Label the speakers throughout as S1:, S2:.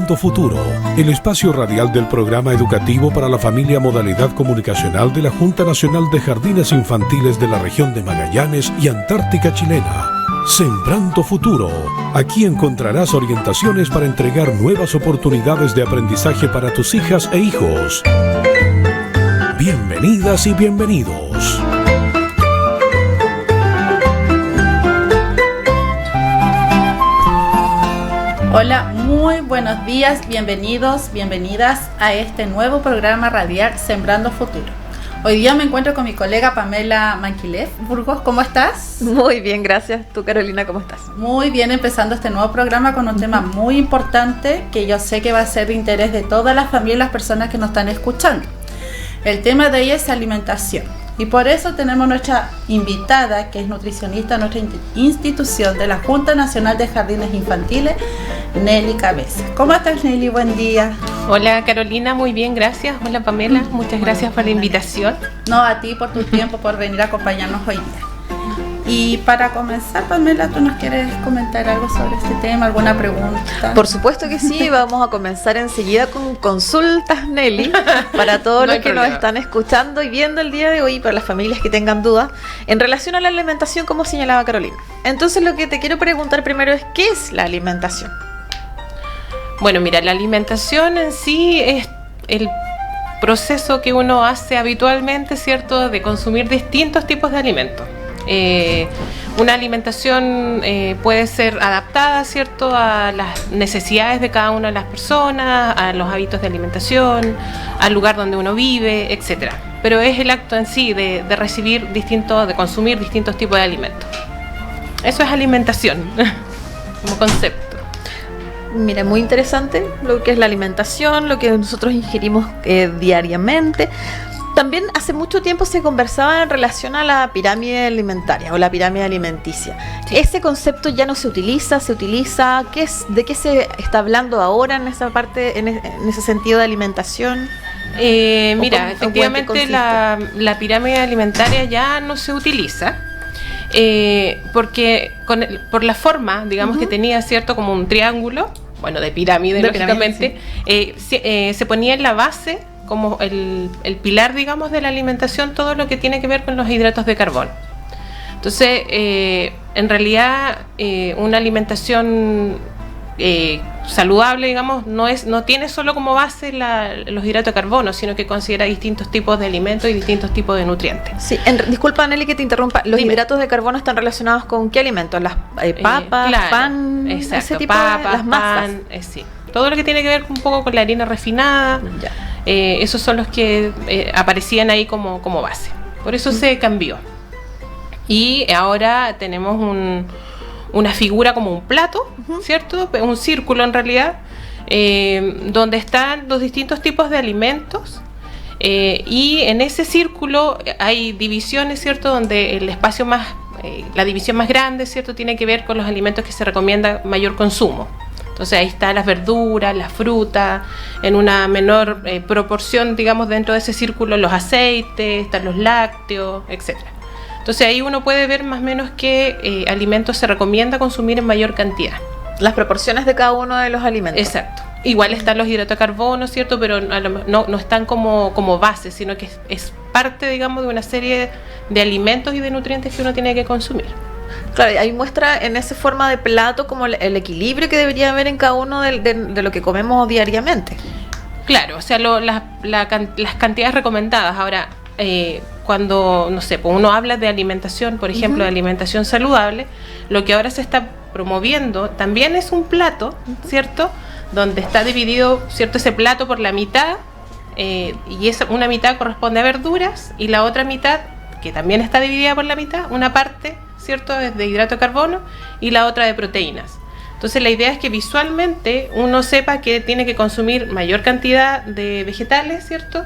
S1: Sembrando Futuro, el espacio radial del programa educativo para la familia modalidad comunicacional de la Junta Nacional de Jardines Infantiles de la región de Magallanes y Antártica chilena. Sembrando Futuro. Aquí encontrarás orientaciones para entregar nuevas oportunidades de aprendizaje para tus hijas e hijos. Bienvenidas y bienvenidos.
S2: Hola, muy buenos días, bienvenidos, bienvenidas a este nuevo programa radial Sembrando Futuro. Hoy día me encuentro con mi colega Pamela Manquilev Burgos. ¿Cómo estás?
S3: Muy bien, gracias. ¿Tú, Carolina, cómo estás?
S2: Muy bien, empezando este nuevo programa con un tema muy importante que yo sé que va a ser de interés de todas las familias y las personas que nos están escuchando. El tema de hoy es alimentación. Y por eso tenemos nuestra invitada, que es nutricionista de nuestra institución de la Junta Nacional de Jardines Infantiles, Nelly Cabeza. ¿Cómo estás, Nelly? Buen día.
S4: Hola, Carolina, muy bien, gracias. Hola, Pamela, muchas gracias por la invitación.
S2: No, a ti por tu tiempo, por venir a acompañarnos hoy día. Y para comenzar, Pamela, ¿tú nos quieres comentar algo sobre este tema? ¿Alguna pregunta?
S3: Por supuesto que sí, vamos a comenzar enseguida con consultas, Nelly, para todos los que nos están escuchando y viendo el día de hoy, para las familias que tengan dudas, en relación a la alimentación, como señalaba Carolina. Entonces, lo que te quiero preguntar primero es, ¿qué es la alimentación?
S4: Bueno, mira, la alimentación en sí es el proceso que uno hace habitualmente, ¿cierto?, de consumir distintos tipos de alimentos. Una alimentación puede ser adaptada, ¿cierto?, a las necesidades de cada una de las personas, a los hábitos de alimentación, al lugar donde uno vive, etcétera. Pero es el acto en sí de consumir distintos tipos de alimentos. Eso es alimentación como concepto.
S3: Mira, muy interesante lo que es la alimentación, lo que nosotros ingerimos diariamente. También hace mucho tiempo se conversaba en relación a la pirámide alimentaria o la pirámide alimenticia. Sí. ¿Ese concepto ya no se utiliza? ¿De qué se está hablando ahora en esa parte, en ese sentido de alimentación?
S4: Mira, efectivamente la pirámide alimentaria ya no se utiliza. Porque por la forma, digamos, que tenía, ¿cierto?, como un triángulo, bueno, de pirámide, lógicamente, sí. Se ponía en la base como el pilar, digamos, de la alimentación, todo lo que tiene que ver con los hidratos de carbono. Entonces, en realidad, una alimentación saludable, digamos, no tiene solo como base los hidratos de carbono, sino que considera distintos tipos de alimentos y distintos tipos de nutrientes.
S3: Sí, disculpa, Nelly, que te interrumpa. ¿Los hidratos de carbono están relacionados con qué alimentos? ¿Las papas,
S4: claro,
S3: pan,
S4: exacto,
S3: ese tipo
S4: papas,
S3: las masas?
S4: Sí. Todo lo que tiene que ver un poco con la harina refinada, esos son los que aparecían ahí como base. Por eso se cambió. Y ahora tenemos una figura como un plato, ¿cierto? Un círculo en realidad, donde están los distintos tipos de alimentos, y en ese círculo hay divisiones, ¿cierto? Donde el espacio la división más grande, ¿cierto?, tiene que ver con los alimentos que se recomienda mayor consumo. Entonces ahí están las verduras, las frutas, en una menor proporción, digamos, dentro de ese círculo los aceites, están los lácteos, etcétera. Entonces ahí uno puede ver más o menos qué alimentos se recomienda consumir en mayor cantidad.
S3: Las proporciones de cada uno de los alimentos.
S4: Exacto. Igual están los hidratos de carbono, ¿cierto? Pero no están como base, sino que es parte, digamos, de una serie de alimentos y de nutrientes que uno tiene que consumir.
S3: Claro, ahí muestra en esa forma de plato como el equilibrio que debería haber en cada uno de lo que comemos diariamente.
S4: Claro, o sea, las cantidades recomendadas. Ahora, cuando, no sé, pues uno habla de alimentación, por ejemplo, de alimentación saludable, lo que ahora se está promoviendo también es un plato, ¿cierto?, donde está dividido, ¿cierto?, ese plato por la mitad, y una mitad corresponde a verduras y la otra mitad, que también está dividida por la mitad, una parte, ¿cierto?, es de hidrato de carbono y la otra de proteínas. Entonces la idea es que visualmente uno sepa que tiene que consumir mayor cantidad de vegetales, ¿cierto?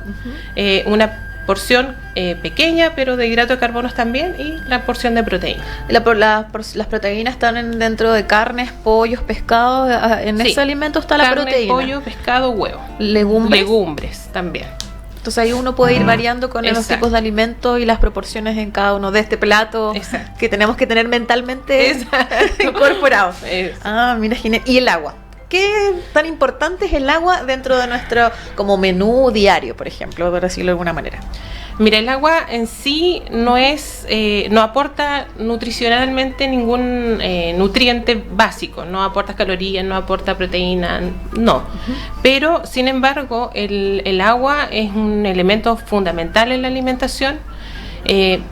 S4: Una porción pequeña, pero de hidratos de carbono también, y la porción de proteínas.
S3: Las proteínas están dentro de carnes, pollos, pescados. En ese alimento está la proteína.
S4: Pollo, pescado, huevo.
S3: Legumbres
S4: también.
S3: Entonces ahí uno puede ir variando con los tipos de alimentos y las proporciones en cada uno de este plato. Que tenemos que tener mentalmente incorporado. Mira, genial. Y el agua. qué tan importante es el agua dentro de nuestro como menú diario, por ejemplo, por decirlo de alguna manera?
S4: Mira, el agua en sí no aporta nutricionalmente ningún nutriente básico, no aporta calorías, no aporta proteína, no. Pero, sin embargo, el agua es un elemento fundamental en la alimentación,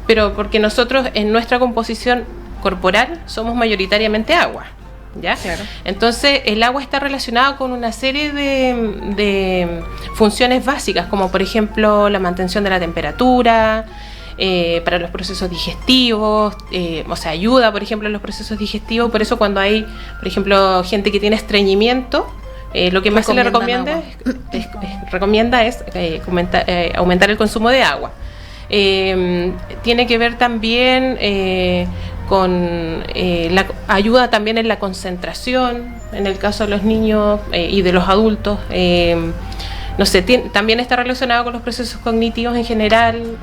S4: pero porque nosotros en nuestra composición corporal somos mayoritariamente agua. ¿Ya?
S3: Claro.
S4: Entonces el agua está relacionada con una serie de funciones básicas, como por ejemplo la mantención de la temperatura, para los procesos digestivos, o sea, ayuda por ejemplo en los procesos digestivos. Por eso cuando hay, por ejemplo, gente que tiene estreñimiento, lo que más se le recomienda es aumentar el consumo de agua. Tiene que ver también con la ayuda también en la concentración, en el caso de los niños y de los adultos. No sé, también está relacionado con los procesos cognitivos en general,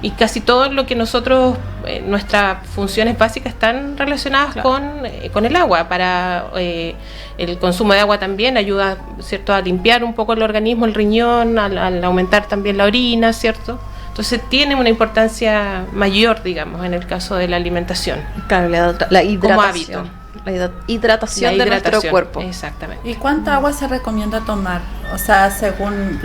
S4: y casi todo lo que nosotros, nuestras funciones básicas están relacionadas con el agua. Para el consumo de agua también ayuda, ¿cierto?, a limpiar un poco el organismo, el riñón, al aumentar también la orina, ¿cierto? Entonces tiene una importancia mayor, digamos, en el caso de la alimentación.
S3: Claro, la hidratación.
S4: Como hábito.
S3: La hidratación de nuestro cuerpo.
S4: Exactamente.
S2: ¿Y cuánta agua se recomienda tomar? O sea,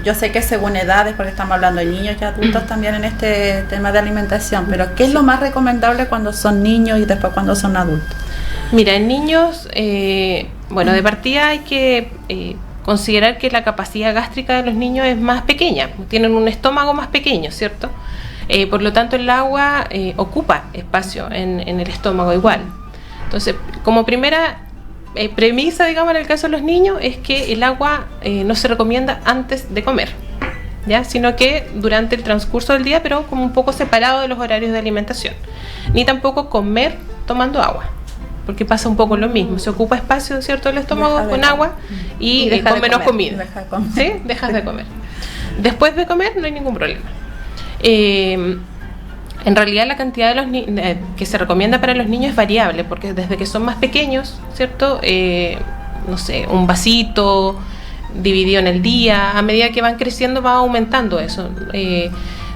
S2: yo sé que según edades, porque estamos hablando de niños y adultos también en este tema de alimentación, pero ¿qué es lo más recomendable cuando son niños y después cuando son adultos?
S4: Mira, en niños, bueno, de partida hay que considerar que la capacidad gástrica de los niños es más pequeña, tienen un estómago más pequeño, ¿cierto? Por lo tanto, el agua ocupa espacio en el estómago igual. Entonces, como primera premisa, digamos, en el caso de los niños, es que el agua no se recomienda antes de comer, ¿ya? Sino que durante el transcurso del día, pero como un poco separado de los horarios de alimentación. Ni tampoco comer tomando agua, porque pasa un poco lo mismo, se ocupa espacio, ¿cierto?, el estómago con agua y con menos comida. ¿Sí? Dejas de comer. Después de comer no hay ningún problema. En realidad la cantidad de que se recomienda para los niños es variable, porque desde que son más pequeños, ¿cierto?, no sé, un vasito dividido en el día, a medida que van creciendo va aumentando eso.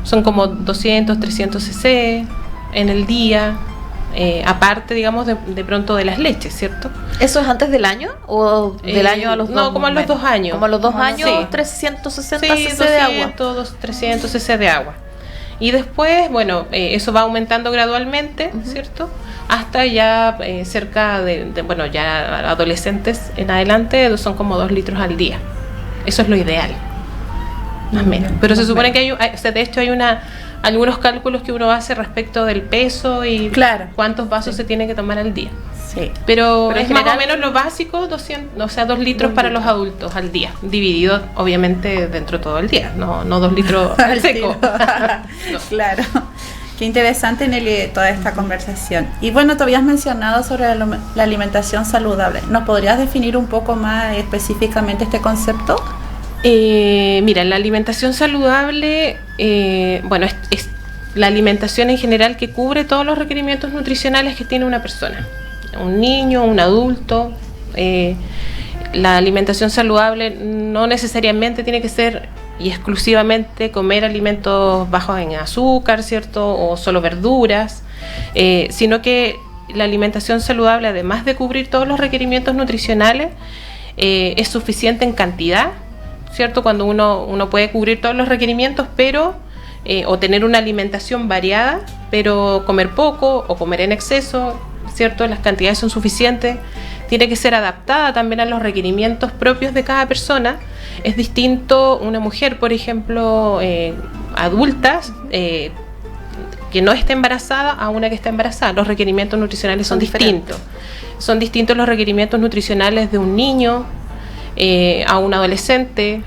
S4: Son como 200, 300 cc en el día. Aparte, digamos, de pronto de las leches, ¿cierto?
S3: ¿Eso es antes del año o del año a los 2
S4: No, como a los 2 años.
S3: Como a los 2 años,
S4: sí.
S3: 360
S4: sí,
S3: cc de agua.
S4: 300 cc de agua. Y después, bueno, eso va aumentando gradualmente, ¿cierto? Hasta ya cerca bueno, ya adolescentes en adelante son como 2 litros al día. Eso es lo ideal, más o menos. Pero se supone que hay, o sea, de hecho hay algunos cálculos que uno hace respecto del peso y cuántos vasos se tiene que tomar al día.
S2: Sí.
S4: Pero es más o menos lo básico, 200, o sea, 2 litros para los adultos al día, dividido obviamente dentro de todo el día, no 2 litros al seco.
S2: No. Claro. Qué interesante, Nelly, toda esta conversación. Y bueno, tú habías mencionado sobre la alimentación saludable. ¿Nos podrías definir un poco más específicamente este concepto?
S4: Mira, la alimentación saludable, bueno, es la alimentación en general que cubre todos los requerimientos nutricionales que tiene una persona, un niño, un adulto. La alimentación saludable no necesariamente tiene que ser y exclusivamente comer alimentos bajos en azúcar, ¿cierto? O solo verduras, sino que la alimentación saludable, además de cubrir todos los requerimientos nutricionales, es suficiente en cantidad, ¿cierto? Cuando uno puede cubrir todos los requerimientos, pero o tener una alimentación variada, pero comer poco o comer en exceso, ¿cierto? Las cantidades son suficientes. Tiene que ser adaptada también a los requerimientos propios de cada persona. Es distinto una mujer, por ejemplo, adulta, que no esté embarazada, a una que está embarazada. Los requerimientos nutricionales son distintos. Son distintos los requerimientos nutricionales de un niño a un adolescente,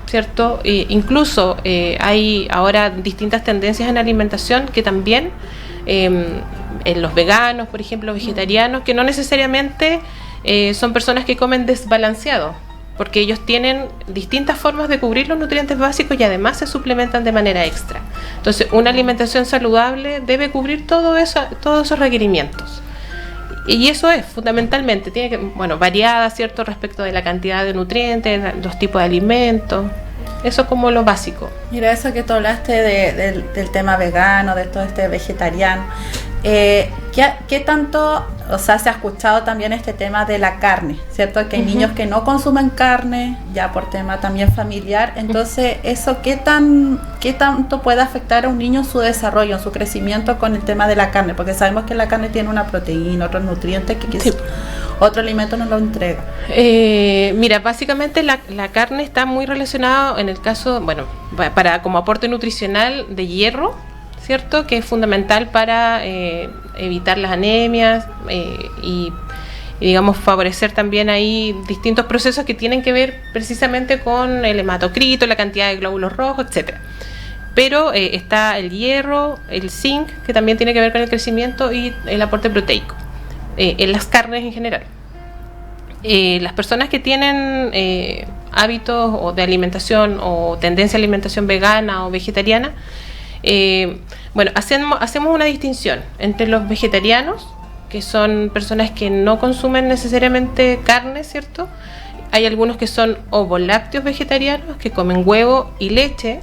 S4: ¿cierto? Incluso hay ahora distintas tendencias en la alimentación que también en los veganos, por ejemplo, vegetarianos, que no necesariamente son personas que comen desbalanceado, porque ellos tienen distintas formas de cubrir los nutrientes básicos y además se suplementan de manera extra. Entonces, una alimentación saludable debe cubrir todos esos requerimientos. Y eso es fundamentalmente, tiene que, variada, ¿cierto? Respecto de la cantidad de nutrientes, los tipos de alimentos. Eso es como lo básico.
S2: Mira, eso que tú hablaste del tema vegano, de todo este vegetariano, ¿qué tanto, se ha escuchado también este tema de la carne, ¿cierto? Que hay niños que no consumen carne, ya por tema también familiar. Entonces, ¿eso qué tanto puede afectar a un niño en su desarrollo, en su crecimiento con el tema de la carne? Porque sabemos que la carne tiene una proteína, otros nutrientes que quizás otro alimento no lo entrega.
S4: Mira, básicamente la carne está muy relacionada en el caso, para como aporte nutricional de hierro, ¿cierto? Que es fundamental para evitar las anemias y digamos favorecer también ahí distintos procesos que tienen que ver precisamente con el hematocrito, la cantidad de glóbulos rojos, etcétera. Pero está el hierro, el zinc, que también tiene que ver con el crecimiento, y el aporte proteico en las carnes en general. Las personas que tienen hábitos o de alimentación o tendencia a alimentación vegana o vegetariana, hacemos una distinción entre los vegetarianos, que son personas que no consumen necesariamente carne, ¿cierto? Hay algunos que son ovolácteos vegetarianos, que comen huevo y leche,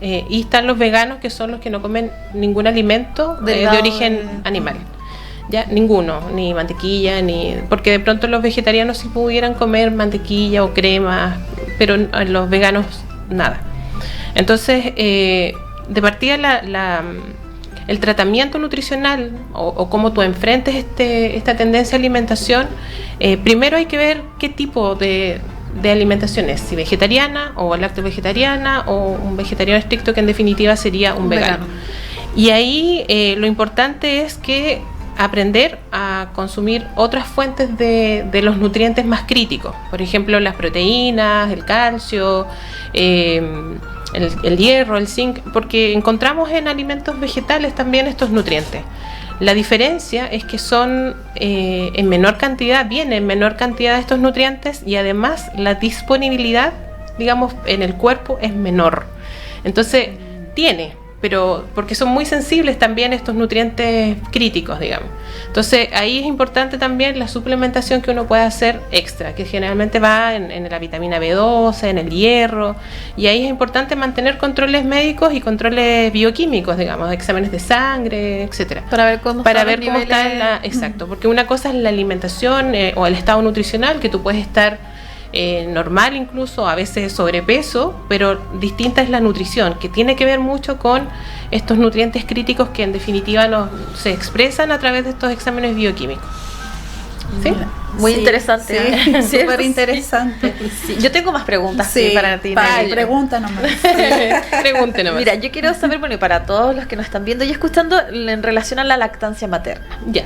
S4: y están los veganos, que son los que no comen ningún alimento de origen animal. Ya, ninguno, ni mantequilla, porque de pronto los vegetarianos sí pudieran comer mantequilla o crema, pero los veganos nada. Entonces, de partida el tratamiento nutricional o cómo tú enfrentes esta tendencia a alimentación, primero hay que ver qué tipo de alimentación es, si vegetariana o lacto-vegetariana o un vegetariano estricto, que en definitiva sería un vegano. Y ahí lo importante es que aprender a consumir otras fuentes de los nutrientes más críticos, por ejemplo las proteínas, el calcio, el hierro, el zinc, porque encontramos en alimentos vegetales también estos nutrientes. La diferencia es que son vienen en menor cantidad de estos nutrientes, y además la disponibilidad, digamos, en el cuerpo es menor. Entonces pero porque son muy sensibles también estos nutrientes críticos, digamos. Entonces ahí es importante también la suplementación que uno puede hacer extra, que generalmente va en la vitamina B12, en el hierro, y ahí es importante mantener controles médicos y controles bioquímicos, digamos, exámenes de sangre, etcétera, para ver cómo está exacto, porque una cosa es la alimentación o el estado nutricional, que tú puedes estar normal, incluso a veces sobrepeso, pero distinta es la nutrición, que tiene que ver mucho con estos nutrientes críticos que en definitiva se expresan a través de estos exámenes bioquímicos. ¿Sí?
S3: Muy interesante.
S2: Sí, súper interesante.
S3: Sí. Yo tengo más preguntas para ti.
S2: Pregunta nomás.
S4: Pregunte nomás.
S3: Mira, yo quiero saber, para todos los que nos están viendo y escuchando, en relación a la lactancia materna.
S4: Ya.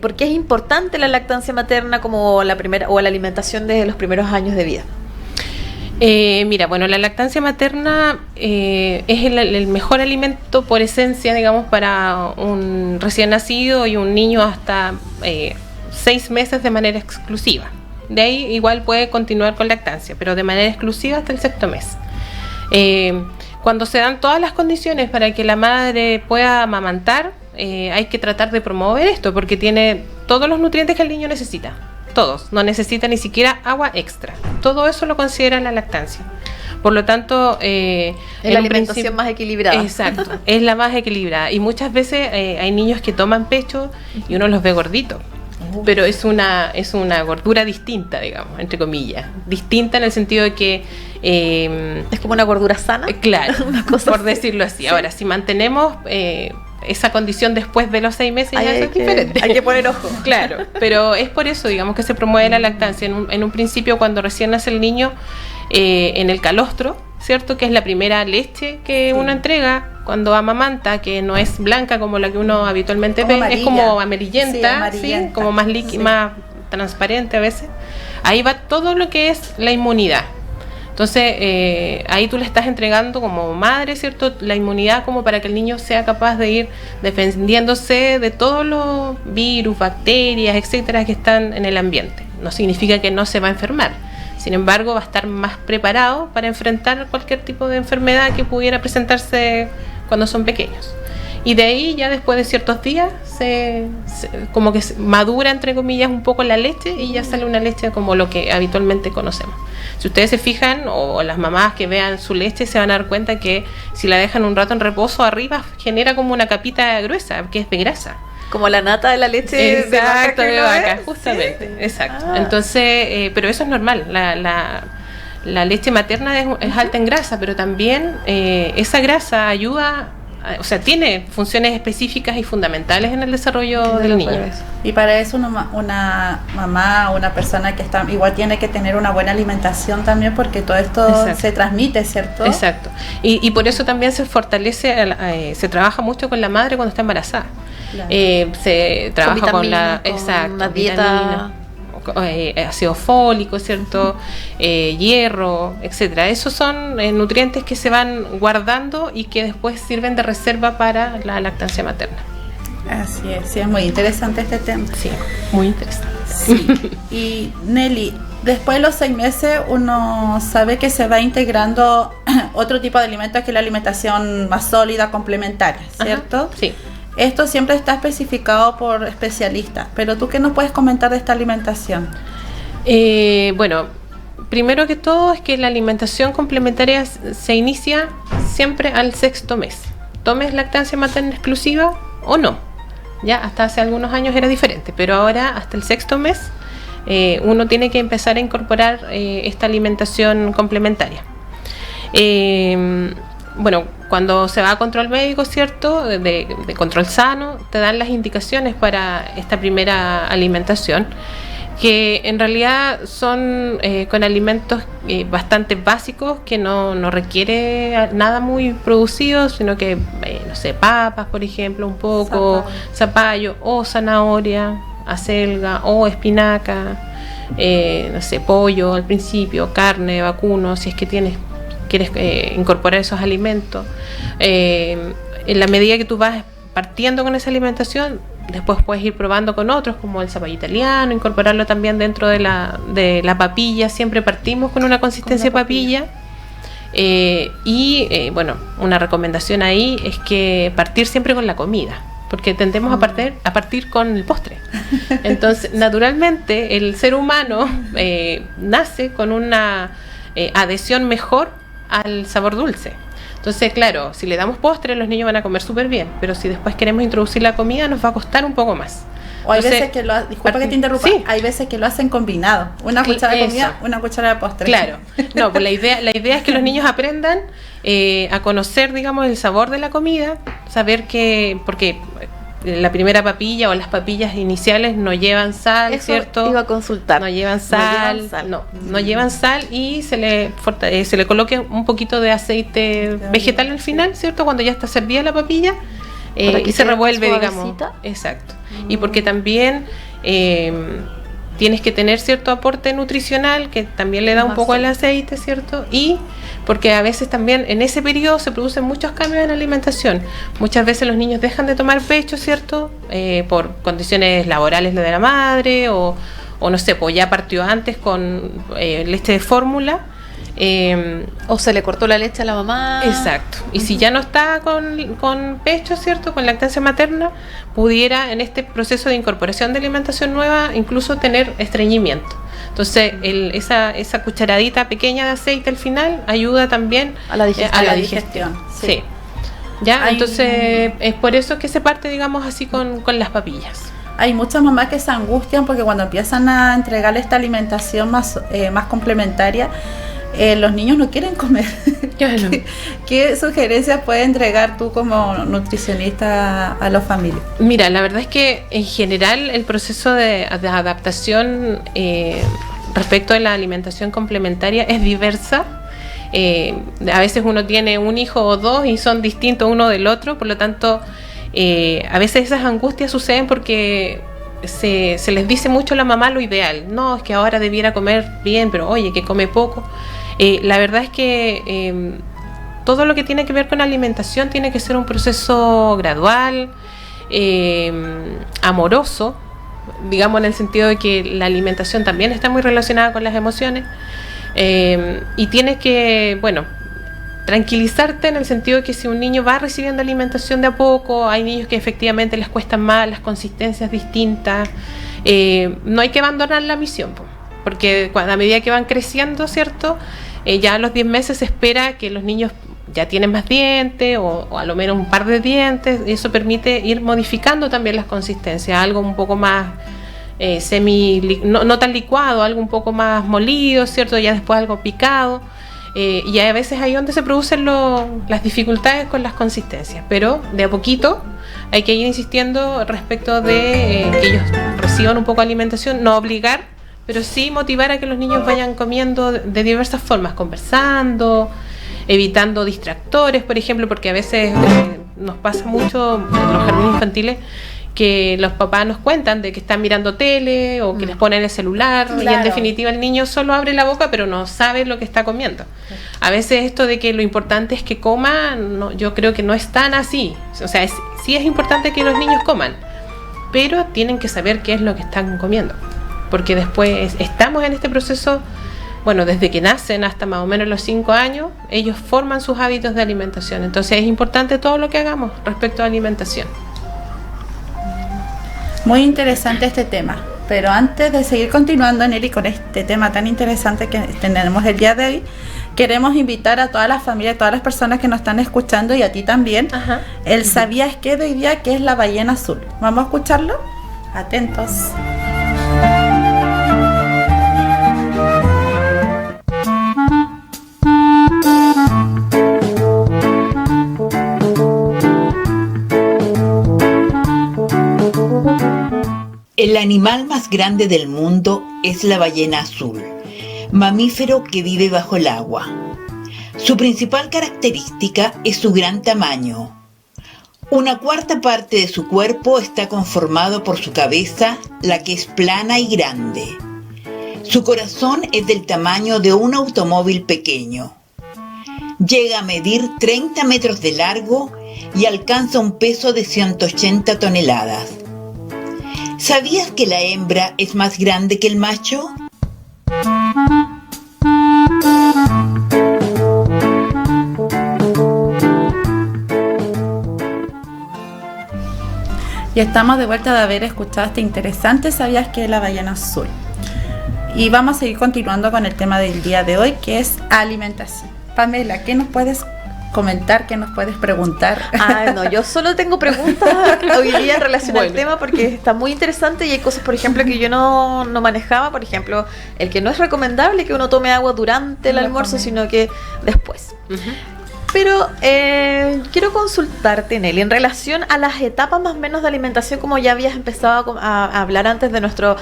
S3: ¿Por qué es importante la lactancia materna como la primera o la alimentación desde los primeros años de vida?
S4: La lactancia materna es el mejor alimento por esencia, digamos, para un recién nacido y un niño hasta 6 meses de manera exclusiva. De ahí igual puede continuar con lactancia, pero de manera exclusiva hasta el 6º mes. Cuando se dan todas las condiciones para que la madre pueda amamantar, hay que tratar de promover esto, porque tiene todos los nutrientes que el niño necesita. Todos, no necesita ni siquiera agua extra. Todo eso lo considera la lactancia. Por lo tanto,
S3: es la alimentación más equilibrada.
S4: Exacto, es la más equilibrada. Y muchas veces hay niños que toman pecho y uno los ve gorditos. Pero es una gordura distinta, digamos, entre comillas. Distinta en el sentido de que
S3: es como una gordura sana.
S4: Claro, una cosa por decirlo así. Sí. Ahora, si mantenemos esa condición después de los 6 meses, ya es diferente.
S3: Hay que poner ojo.
S4: Claro, pero es por eso, digamos, que se promueve la lactancia. En un principio, cuando recién nace el niño, en el calostro, ¿cierto? Que es la primera leche que uno entrega cuando amamanta, que no es blanca como la que uno habitualmente como ve, amarilla. Es como amarillenta, ¿sí? Como más líquida, más transparente a veces. Ahí va todo lo que es la inmunidad. Entonces, ahí tú le estás entregando como madre, ¿cierto?, la inmunidad como para que el niño sea capaz de ir defendiéndose de todos los virus, bacterias, etcétera, que están en el ambiente. No significa que no se va a enfermar. Sin embargo, va a estar más preparado para enfrentar cualquier tipo de enfermedad que pudiera presentarse cuando son pequeños. y de ahí ya después de ciertos días como que madura, entre comillas, un poco la leche y ya sale una leche como lo que habitualmente conocemos. Si ustedes se fijan, o las mamás que vean su leche, se van a dar cuenta que si la dejan un rato en reposo, arriba genera como una capita gruesa, que es de grasa.
S3: Como la nata de la leche.
S4: Exacto, de vaca,
S3: ¿sí?
S4: justamente, exacto. Entonces, pero eso es normal, la leche materna es alta en grasa, pero también esa grasa ayuda, o sea, tiene funciones específicas y fundamentales en el desarrollo del niño.
S2: Y para eso una mamá o una persona que está igual tiene que tener una buena alimentación también, porque todo esto se transmite, ¿cierto?
S4: Exacto. Y por eso también se fortalece, se trabaja mucho con la madre cuando está embarazada. Claro. Se trabaja con la
S3: una dieta,
S4: ácido fólico, ¿cierto? Hierro, etcétera. Esos son nutrientes que se van guardando y que después sirven de reserva para la lactancia materna.
S2: Así es, sí, es muy interesante este tema.
S4: Sí, muy interesante.
S2: Sí. Y Nelly, después de los 6 meses uno sabe que se va integrando otro tipo de alimentos que es la alimentación más sólida, complementaria, ¿cierto?
S4: Ajá, sí.
S2: Esto siempre está especificado por especialistas, pero ¿tú qué nos puedes comentar de esta alimentación?
S4: Bueno, primero que todo es que la alimentación complementaria se inicia siempre al 6º mes. Tomes lactancia materna exclusiva o no. Ya hasta hace algunos años era diferente, pero ahora hasta el 6º mes uno tiene que empezar a incorporar esta alimentación complementaria. Bueno, cuando se va a control médico, ¿cierto?, de control sano, te dan las indicaciones para esta primera alimentación, que en realidad son con alimentos bastante básicos, que no requiere nada muy producido, sino que, no sé, papas, por ejemplo, un poco, zapallo o zanahoria, acelga o espinaca, no sé, pollo al principio, carne, vacuno, si es que quieres incorporar esos alimentos. En la medida que tú vas partiendo con esa alimentación, después puedes ir probando con otros, como el zapallo italiano, incorporarlo también dentro de la papilla. Siempre partimos con una consistencia de papilla. Bueno, una recomendación ahí es que partir siempre con la comida, porque tendemos a partir con el postre. Entonces, naturalmente, el ser humano nace con una adhesión mejor al sabor dulce. Entonces, claro, si le damos postre, los niños van a comer súper bien, pero si después queremos introducir la comida, nos va a costar un poco más.
S2: O hay veces que disculpa que te interrumpa, sí. Hay veces que lo hacen combinado, una cuchara de comida, una cuchara de postre.
S4: Claro, no, pues la idea es que los niños aprendan a conocer, digamos, el sabor de la comida, saber que, porque la primera papilla o las papillas iniciales no llevan sal,
S3: eso
S4: ¿cierto?
S3: Iba a consultar.
S4: No llevan sal, no llevan sal, y se le coloque un poquito de aceite vegetal al final, ¿cierto? Cuando ya está servida la papilla, y se revuelve, digamos. Exacto. Y porque también tienes que tener cierto aporte nutricional que también le da un poco al aceite, ¿cierto? Y porque a veces también en ese periodo se producen muchos cambios en la alimentación. Muchas veces los niños dejan de tomar pecho, ¿cierto? Por condiciones laborales de la madre, o no sé, pues ya partió antes con leche de fórmula.
S3: O se le cortó la leche a la mamá.
S4: Exacto. Y si ya no está con pecho, ¿cierto?, con lactancia materna, pudiera en este proceso de incorporación de alimentación nueva incluso tener estreñimiento. Entonces esa cucharadita pequeña de aceite al final ayuda también
S3: a la digestión.
S4: Sí. ¿Ya? Entonces es por eso que se parte, digamos, así con las papillas.
S2: Hay muchas mamás que se angustian porque cuando empiezan a entregarle esta alimentación más complementaria, los niños no quieren comer.
S4: Claro.
S2: ¿Qué sugerencias puedes entregar tú como nutricionista a las familias?
S4: Mira, la verdad es que en general el proceso de adaptación respecto a la alimentación complementaria es diversa. A veces uno tiene un hijo o dos y son distintos uno del otro, por lo tanto a veces esas angustias suceden porque se les dice mucho a la mamá lo ideal. No, es que ahora debiera comer bien, pero oye, que come poco. La verdad es que todo lo que tiene que ver con alimentación tiene que ser un proceso gradual, amoroso, digamos, en el sentido de que la alimentación también está muy relacionada con las emociones, y tienes que, bueno, tranquilizarte en el sentido de que si un niño va recibiendo alimentación de a poco, hay niños que efectivamente les cuestan más, las consistencias distintas, no hay que abandonar la misión, porque a medida que van creciendo, ¿cierto? Ya a los 10 meses se espera que los niños ya tienen más dientes o a lo menos un par de dientes, y eso permite ir modificando también las consistencias, algo un poco más no tan licuado, algo un poco más molido, ¿cierto? Ya después algo picado. Y a veces ahí donde se producen las dificultades con las consistencias, pero de a poquito hay que ir insistiendo respecto de que ellos reciban un poco de alimentación, no obligar, pero sí motivar a que los niños vayan comiendo de diversas formas, conversando, evitando distractores, por ejemplo, porque a veces nos pasa mucho en los jardines infantiles que los papás nos cuentan de que están mirando tele o que les ponen el celular, claro. Y en definitiva el niño solo abre la boca pero no sabe lo que está comiendo. A veces esto de que lo importante es que coma, yo creo que no es tan así. O sea, sí es importante que los niños coman, pero tienen que saber qué es lo que están comiendo, porque después estamos en este proceso, bueno, desde que nacen hasta más o menos los 5 años, ellos forman sus hábitos de alimentación. Entonces es importante todo lo que hagamos respecto a alimentación.
S2: Muy interesante este tema, pero antes de seguir continuando, Nelly, con este tema tan interesante que tenemos el día de hoy, queremos invitar a todas las familias, a todas las personas que nos están escuchando y a ti también, el ¿sabías qué de hoy día que es la ballena azul? ¿Vamos a escucharlo? Atentos.
S5: El animal más grande del mundo es la ballena azul, mamífero que vive bajo el agua. Su principal característica es su gran tamaño. 1/4 parte de su cuerpo está conformado por su cabeza, la que es plana y grande. Su corazón es del tamaño de un automóvil pequeño. Llega a medir 30 metros de largo y alcanza un peso de 180 toneladas. ¿Sabías que la hembra es más grande que el macho?
S2: Y estamos de vuelta de haber escuchado este interesante ¿sabías que es la ballena azul? Y vamos a seguir continuando con el tema del día de hoy, que es alimentación. Pamela, ¿qué nos puedes comentar, qué nos puedes preguntar?
S3: No, yo solo tengo preguntas hoy día en relación al tema, porque está muy interesante y hay cosas, por ejemplo, que yo no manejaba. Por ejemplo, el que no es recomendable que uno tome agua durante el almuerzo, sino que después. Pero quiero consultarte, Nelly, en relación a las etapas más o menos de alimentación, como ya habías empezado a hablar antes de nuestra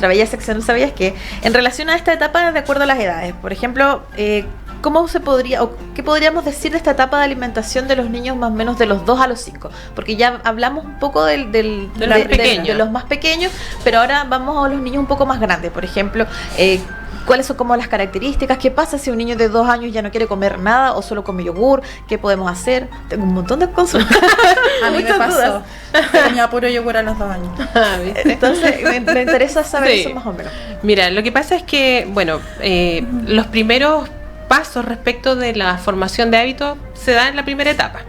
S3: bella sección, ¿sabías que? En relación a esta etapa, de acuerdo a las edades, por ejemplo, ¿cómo se podría, o qué podríamos decir de esta etapa de alimentación de los niños más o menos de los 2 a los 5? Porque ya hablamos un poco de los más pequeños, pero ahora vamos a los niños un poco más grandes. Por ejemplo, ¿cuáles son como las características? ¿Qué pasa si un niño de 2 años ya no quiere comer nada o solo come yogur? ¿Qué podemos hacer? Tengo un montón de consultas.
S2: A mí me pasó. Tenía puro yogur a los 2 años.
S3: Entonces, me interesa saber eso más o menos.
S4: Mira, lo que pasa es que, bueno, los primeros pasos respecto de la formación de hábitos se da en la primera etapa.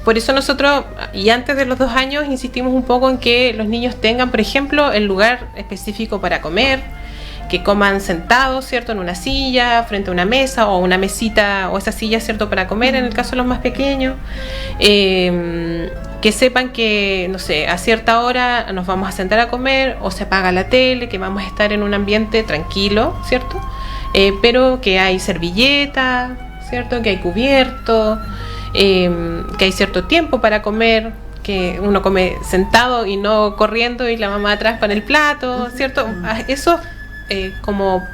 S4: Por eso nosotros, y antes de los 2 años, insistimos un poco en que los niños tengan, por ejemplo, el lugar específico para comer, que coman sentados, ¿cierto?, en una silla, frente a una mesa o una mesita o esa silla, ¿cierto?, para comer, en el caso de los más pequeños. Que sepan que, no sé, a cierta hora nos vamos a sentar a comer o se apaga la tele, que vamos a estar en un ambiente tranquilo, ¿cierto?, pero que hay servilleta, ¿cierto?, que hay cubierto, que hay cierto tiempo para comer, que uno come sentado y no corriendo y la mamá atrás con el plato, ¿cierto? Esos como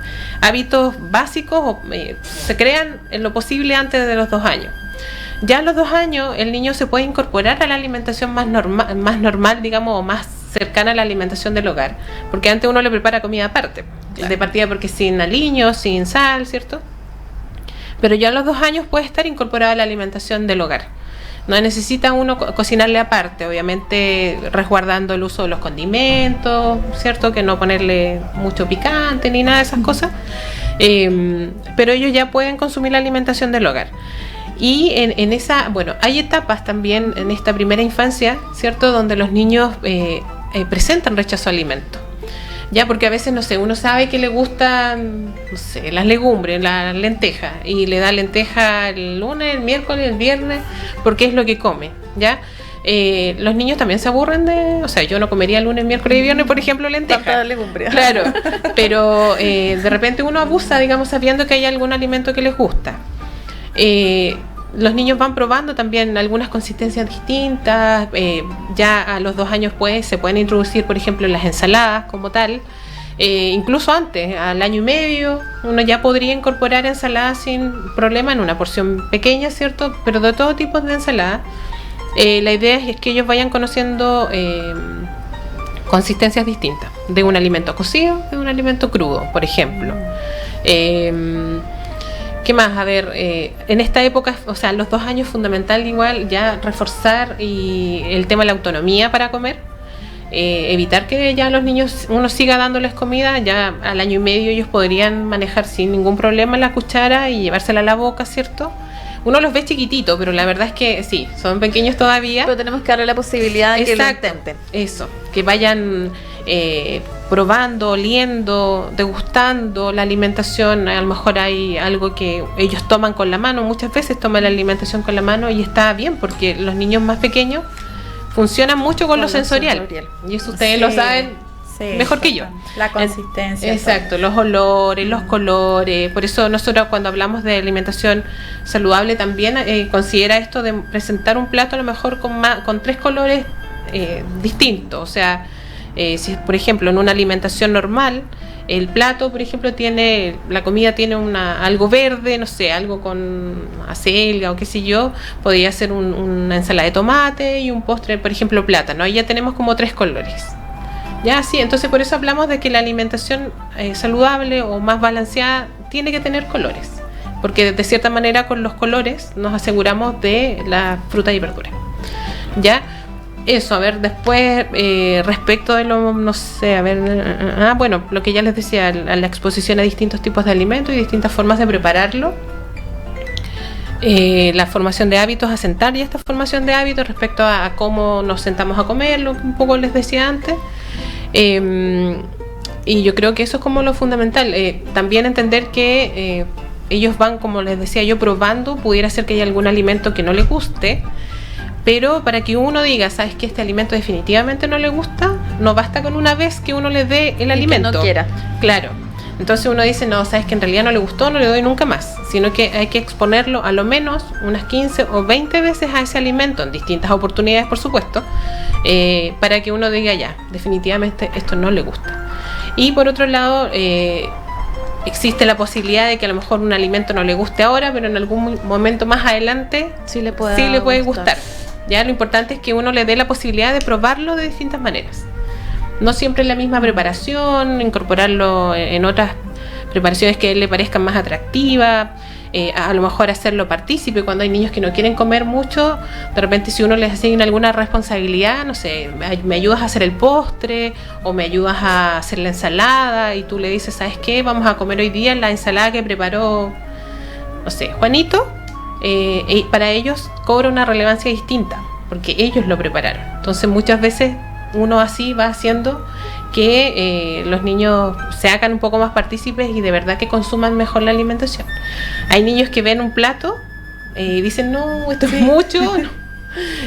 S4: hábitos básicos se crean en lo posible antes de los 2 años. Ya a los 2 años el niño se puede incorporar a la alimentación más normal, digamos, o más cercana a la alimentación del hogar, porque antes uno le prepara comida aparte, claro, de partida, porque sin aliños, sin sal, ¿cierto? Pero ya a los 2 años puede estar incorporada a la alimentación del hogar. No necesita uno cocinarle aparte, obviamente resguardando el uso de los condimentos, ¿cierto? Que no ponerle mucho picante ni nada de esas cosas. Pero ellos ya pueden consumir la alimentación del hogar. Y en esa, bueno, hay etapas también en esta primera infancia, ¿cierto?, donde los niños presentan rechazo a alimento. Ya, porque a veces, no sé, uno sabe que le gustan, no sé, las legumbres, la lenteja, y le da lenteja el lunes, el miércoles, el viernes, porque es lo que come, ¿ya? Los niños también se aburren de... O sea, yo no comería lunes, miércoles y viernes, por ejemplo, lenteja.
S3: Tanta legumbre.
S4: Claro, pero de repente uno abusa, digamos, sabiendo que hay algún alimento que les gusta. Los niños van probando también algunas consistencias distintas. Ya a los 2 años pues se pueden introducir, por ejemplo, en las ensaladas como tal. Incluso antes, al 1 año y medio, uno ya podría incorporar ensaladas sin problema en una porción pequeña, ¿cierto? Pero de todo tipo de ensalada. La idea es que ellos vayan conociendo consistencias distintas de un alimento cocido, de un alimento crudo, por ejemplo. ¿Qué más? A ver, en esta época, o sea, los 2 años fundamental igual ya reforzar el tema de la autonomía para comer, evitar que ya los niños uno siga dándoles comida. Ya al 1 año y medio ellos podrían manejar sin ningún problema la cuchara y llevársela a la boca, ¿cierto? Uno los ve chiquititos, pero la verdad es que sí, son pequeños todavía.
S3: Pero tenemos que darle la posibilidad de que lo intenten.
S4: Eso, que vayan probando, oliendo, degustando la alimentación. A lo mejor hay algo que ellos toman con la mano, muchas veces toman la alimentación con la mano y está bien, porque los niños más pequeños funcionan mucho con lo sensorial. Y eso ustedes lo saben mejor que yo.
S2: La consistencia.
S4: Exacto, los olores, los colores. Por eso nosotros cuando hablamos de alimentación saludable también considera esto de presentar un plato a lo mejor con 3 colores distintos. O sea, si por ejemplo en una alimentación normal el plato, por ejemplo, la comida tiene algo verde, no sé, algo con acelga o qué sé yo, podría ser una ensalada de tomate y un postre, por ejemplo, plátano. Ahí ya tenemos como 3 colores. Ya, sí, entonces por eso hablamos de que la alimentación saludable o más balanceada tiene que tener colores, porque de cierta manera con los colores nos aseguramos de la fruta y verdura. Ya, eso, a ver, después respecto de lo, no sé, a ver, bueno, lo que ya les decía, la exposición a distintos tipos de alimentos y distintas formas de prepararlo. La formación de hábitos, asentar ya esta formación de hábitos respecto a cómo nos sentamos a comer, lo que un poco les decía antes. Y yo creo que eso es como lo fundamental. También entender que ellos van, como les decía yo, probando. Pudiera ser que haya algún alimento que no les guste, pero para que uno diga, ¿sabes que este alimento definitivamente no le gusta? No basta con una vez que uno le dé el alimento.
S3: Que no quiera.
S4: Claro. Entonces uno dice, no, sabes que en realidad no le gustó, no le doy nunca más, sino que hay que exponerlo a lo menos unas 15 o 20 veces a ese alimento, en distintas oportunidades, por supuesto, para que uno diga, ya, definitivamente esto no le gusta. Y por otro lado, existe la posibilidad de que a lo mejor un alimento no le guste ahora, pero en algún momento más adelante
S3: sí le puede
S4: gustar. Ya lo importante es que uno le dé la posibilidad de probarlo de distintas maneras. No siempre en la misma preparación, incorporarlo en otras preparaciones que a él le parezcan más atractivas, a lo mejor hacerlo partícipe cuando hay niños que no quieren comer mucho. De repente si uno les asigna alguna responsabilidad, no sé, me ayudas a hacer el postre o me ayudas a hacer la ensalada, y tú le dices, ¿sabes qué? Vamos a comer hoy día la ensalada que preparó, no sé, Juanito. Para ellos cobra una relevancia distinta porque ellos lo prepararon. Entonces muchas veces uno así va haciendo que los niños se hagan un poco más partícipes y de verdad que consuman mejor la alimentación. Hay niños que ven un plato y dicen, no, esto es mucho. No.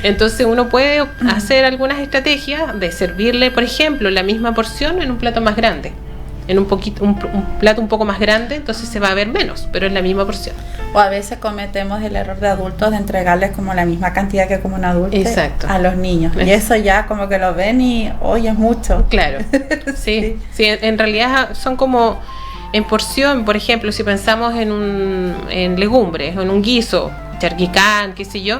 S4: Entonces uno puede hacer algunas estrategias de servirle, por ejemplo, la misma porción en un plato más grande, en un plato un poco más grande, entonces se va a ver menos, pero es la misma porción.
S2: O a veces cometemos el error de adultos de entregarles como la misma cantidad que como un adulto.
S4: Exacto.
S2: A los niños. Y eso ya como que lo ven y, oye, es mucho.
S4: Claro, sí. En realidad son como en porción. Por ejemplo, si pensamos en legumbres o en un guiso, charquicán, qué sé yo,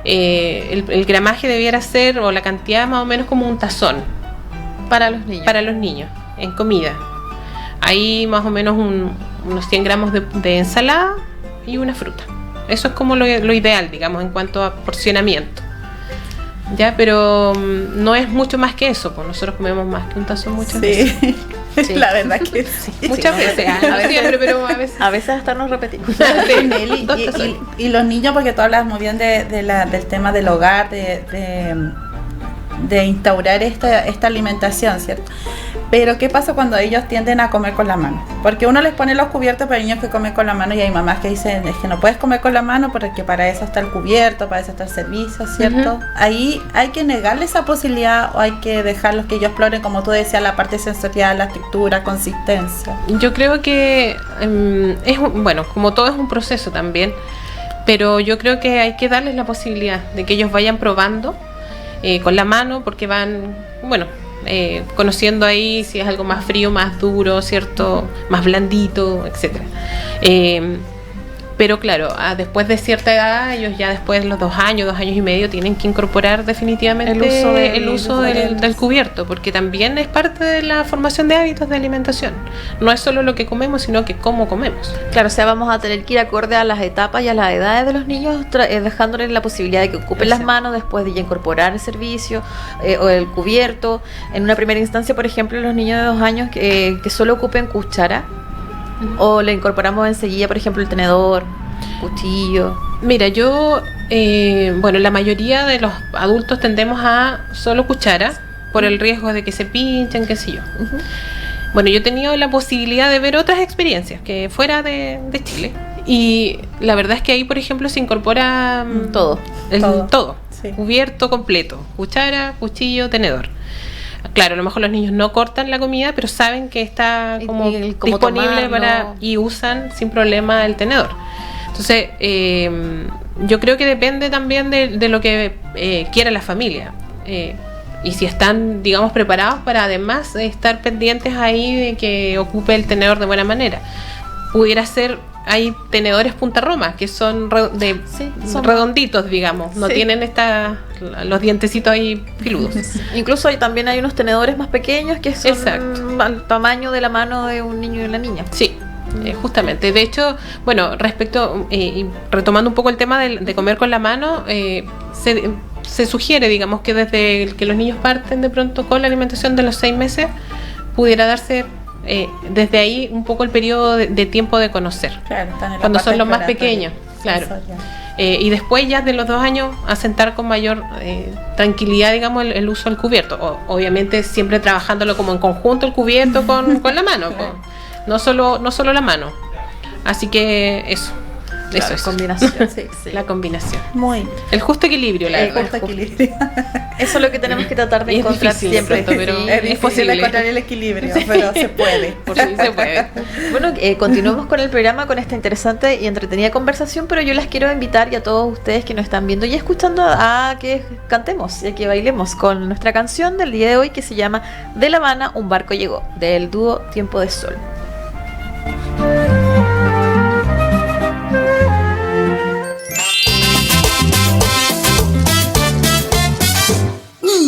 S4: el gramaje debiera ser, o la cantidad más o menos como un tazón
S3: para los niños
S4: en comida. Ahí más o menos unos 100 gramos de ensalada y una fruta. Eso es como lo ideal, digamos, en cuanto a porcionamiento. Ya, pero no es mucho más que eso, pues nosotros comemos más que un tazón muchas veces.
S3: Sí.
S2: La verdad que sí.
S4: Muchas veces,
S3: a veces-
S4: siempre, pero a veces.
S3: A veces hasta nos repetimos.
S2: Sí, Nelly, y los niños, porque tú hablas muy bien del tema del hogar, de instaurar esta alimentación, ¿cierto? Pero ¿qué pasa cuando ellos tienden a comer con la mano? Porque uno les pone los cubiertos para niños que comen con la mano y hay mamás que dicen, es que no puedes comer con la mano porque para eso está el cubierto, para eso está el servicio, ¿cierto?
S4: Ujú.
S2: Ahí hay que negarle esa posibilidad o hay que dejarlos que ellos exploren, como tú decías, la parte sensorial, la textura, consistencia.
S4: Yo creo que bueno, como todo es un proceso también, pero yo creo que hay que darles la posibilidad de que ellos vayan probando con la mano, porque van, bueno, conociendo ahí si es algo más frío, más duro, ¿cierto? Más blandito, etcétera. Pero claro, después de cierta edad, ellos ya después de los 2 años y medio, tienen que incorporar definitivamente el uso del cubierto, porque también es parte de la formación de hábitos de alimentación. No es solo lo que comemos, sino que cómo comemos.
S3: Claro, o sea, vamos a tener que ir acorde a las etapas y a las edades de los niños, dejándoles la posibilidad de que ocupen las manos después de ya incorporar el servicio o el cubierto. En una primera instancia, por ejemplo, los niños de 2 años que solo ocupen cuchara, o le incorporamos enseguida, por ejemplo, el tenedor, cuchillo.
S4: Mira, bueno, la mayoría de los adultos tendemos a solo cuchara por el riesgo de que se pinchen, qué sé yo.
S3: Uh-huh.
S4: Bueno, yo he tenido la posibilidad de ver otras experiencias que fuera de Chile, y la verdad es que ahí, por ejemplo, se incorpora
S3: Todo.
S4: todo.
S2: Sí.
S4: Cubierto completo, cuchara, cuchillo, tenedor. Claro, a lo mejor los niños no cortan la comida, pero saben que está como disponible
S3: tomarlo.
S4: y usan sin problema el tenedor. Entonces, yo creo que depende también de lo que quiera la familia. Y si están, digamos, preparados para además estar pendientes ahí de que ocupe el tenedor de buena manera. Pudiera ser, hay tenedores punta roma que son, son redonditos, digamos, no
S3: Sí.
S4: tienen los dientecitos ahí filudos.
S3: Incluso también hay unos tenedores más pequeños que son
S4: Exacto.
S3: al tamaño de la mano de un niño y una niña.
S4: Sí, justamente. De hecho, bueno, respecto, y retomando un poco el tema de comer con la mano, se sugiere, digamos, que desde que los niños parten de pronto con la alimentación de los 6 meses, pudiera darse desde ahí un poco el periodo de tiempo de conocer.
S2: Claro, están en la
S4: Cuando
S2: parte
S4: son los más
S2: exploratoria.
S4: pequeños, claro.
S2: Sensorial.
S4: Y después ya de los 2 años asentar con mayor tranquilidad, digamos, el uso del cubierto. Obviamente siempre trabajándolo como en conjunto el cubierto con la mano, no solo la mano. Así que eso es
S3: Combinación.
S2: Sí, sí.
S4: la combinación.
S2: Muy
S4: El justo equilibrio, la
S2: el
S4: verdad.
S2: justo equilibrio.
S3: Eso es lo que tenemos que tratar de
S4: Y es
S3: encontrar
S4: difícil,
S3: siempre.
S4: de pronto, pero
S3: Sí.
S2: Es
S4: es
S2: difícil
S4: posible.
S2: encontrar el equilibrio, pero se puede.
S4: Por si se puede.
S3: Bueno, continuemos con el programa, con esta interesante y entretenida conversación, pero yo las quiero invitar y a todos ustedes que nos están viendo y escuchando a que cantemos y a que bailemos con nuestra canción del día de hoy, que se llama De La Habana, un barco llegó, del dúo Tiempo de Sol.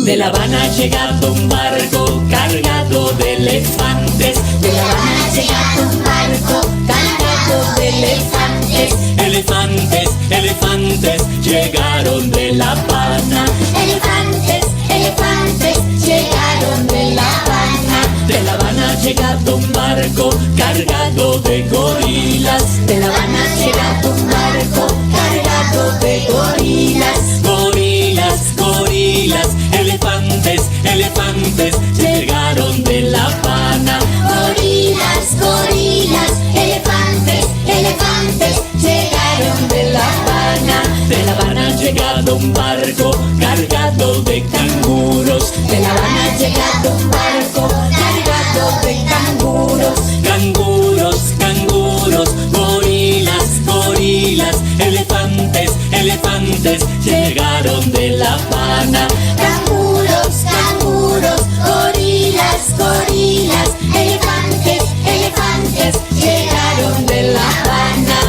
S6: De La Habana ha llegado un barco cargado de elefantes.
S7: De La Habana ha llegado un barco cargado de elefantes.
S6: Elefantes, elefantes, llegaron de La Habana.
S7: Elefantes, elefantes, llegaron de La Habana.
S6: De La Habana ha llegado un barco cargado de gorilas.
S7: De La Habana ha llegado un barco cargado de gorilas.
S6: Gorilas, gorilas, elefantes, elefantes, llegaron de La Habana.
S7: Gorilas, gorilas, elefantes, elefantes, llegaron de La Habana.
S6: De La Habana ha llegado un barco cargado de canguros.
S7: De La Habana ha llegado un barco cargado de canguros.
S6: Canguros, canguros, gorilas, gorilas, elefantes, elefantes, llegaron de La Habana.
S7: Canguros, canguros, gorilas, gorilas, elefantes, elefantes, llegaron de La Habana.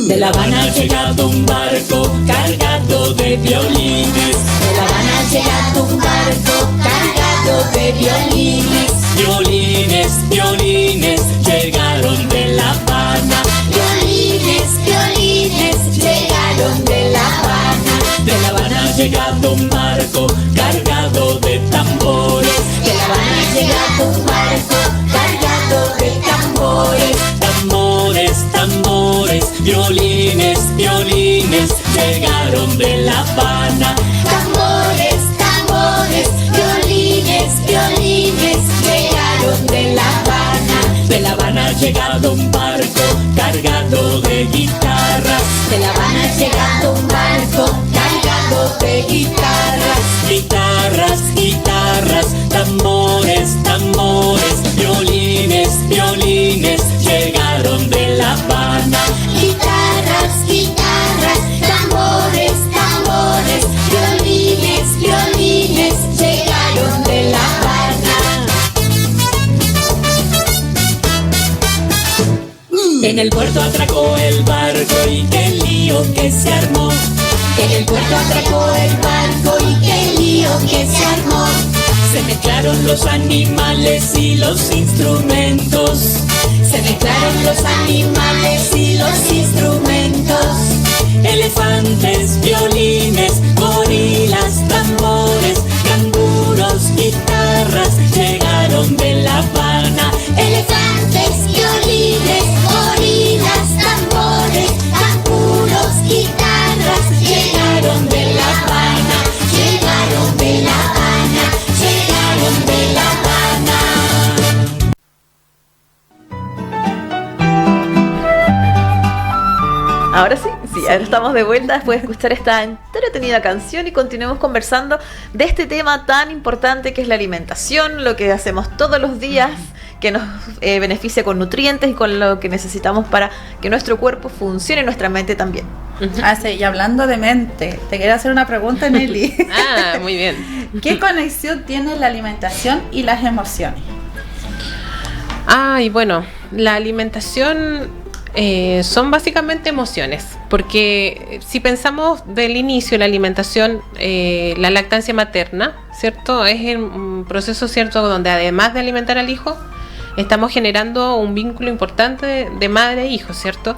S6: De La Habana ha llegado un barco cargado de violines.
S7: De La Habana ha llegado un barco cargado de violines.
S6: Violines, violines, llegaron de La Habana.
S7: Violines, violines, llegaron de La Habana.
S6: De La Habana ha llegado un barco cargado de La Habana.
S7: Tambores, tambores, violines, violines, llegaron de La Habana.
S6: De La Habana ha llegado un barco cargado de guitarras.
S7: De La Habana ha llegado un barco cargado de guitarras.
S6: Guitarras, guitarras, tambores, tambores, violines, violines, llegaron de La Habana.
S7: Guitarras, guitarras, tambores, tambores, violines, violines, llegaron de La Habana.
S6: En el puerto atracó el barco y qué lío que se armó.
S7: En el puerto atracó el barco y qué lío que se armó.
S6: Se mezclaron los animales y los instrumentos.
S7: Se mezclaron los animales y los instrumentos.
S6: Elefantes, violines, gorilas, tambores, canguros, guitarras, llegaron de La Habana.
S7: Elefantes, violines, gorilas, tambores, canguros, guitarras, llegaron de La Habana, llegaron de La Habana, llegaron de La Habana.
S3: Ahora sí, ahora estamos de vuelta después de escuchar esta entretenida canción y continuemos conversando de este tema tan importante que es la alimentación, lo que hacemos todos los días, que nos beneficia con nutrientes y con lo que necesitamos para que nuestro cuerpo funcione y nuestra mente también.
S2: Ah, sí, y hablando de mente, te quiero hacer una pregunta, Nelly.
S4: Muy bien.
S2: ¿Qué conexión tiene la alimentación y las emociones?
S4: Y bueno, la alimentación son básicamente emociones, porque si pensamos del inicio de la alimentación, la lactancia materna, ¿cierto? Es un proceso, ¿cierto?, donde además de alimentar al hijo, estamos generando un vínculo importante de madre e hijo, ¿cierto?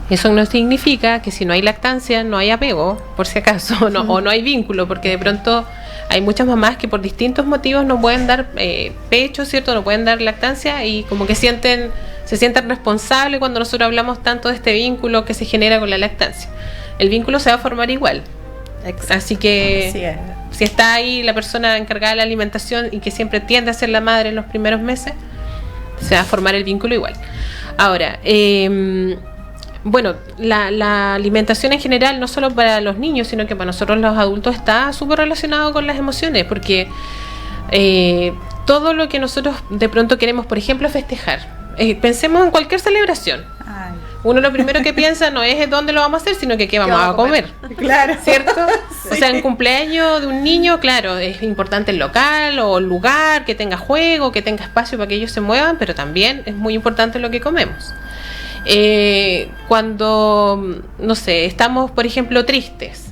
S4: Eso no significa que si no hay lactancia no hay apego, por si acaso, o no hay vínculo, porque de pronto hay muchas mamás que por distintos motivos no pueden dar pecho, ¿cierto? No pueden dar lactancia y como que se sienten responsables cuando nosotros hablamos tanto de este vínculo que se genera con la lactancia. El vínculo se va a formar igual. Así que si está ahí la persona encargada de la alimentación y que siempre tiende a ser la madre en los primeros meses, se va a formar el vínculo igual. Ahora, bueno, la alimentación en general, no solo para los niños, sino que para nosotros los adultos, está súper relacionado con las emociones, porque todo lo que nosotros de pronto queremos, por ejemplo, festejar, pensemos en cualquier celebración. Uno lo primero que piensa no es dónde lo vamos a hacer, sino que qué vamos a comer.
S2: Claro.
S4: ¿Cierto?
S2: Sí.
S4: O sea, en cumpleaños de un niño, claro, es importante el local o el lugar, que tenga juego, que tenga espacio para que ellos se muevan, pero también es muy importante lo que comemos. Cuando, no sé, estamos, por ejemplo, tristes,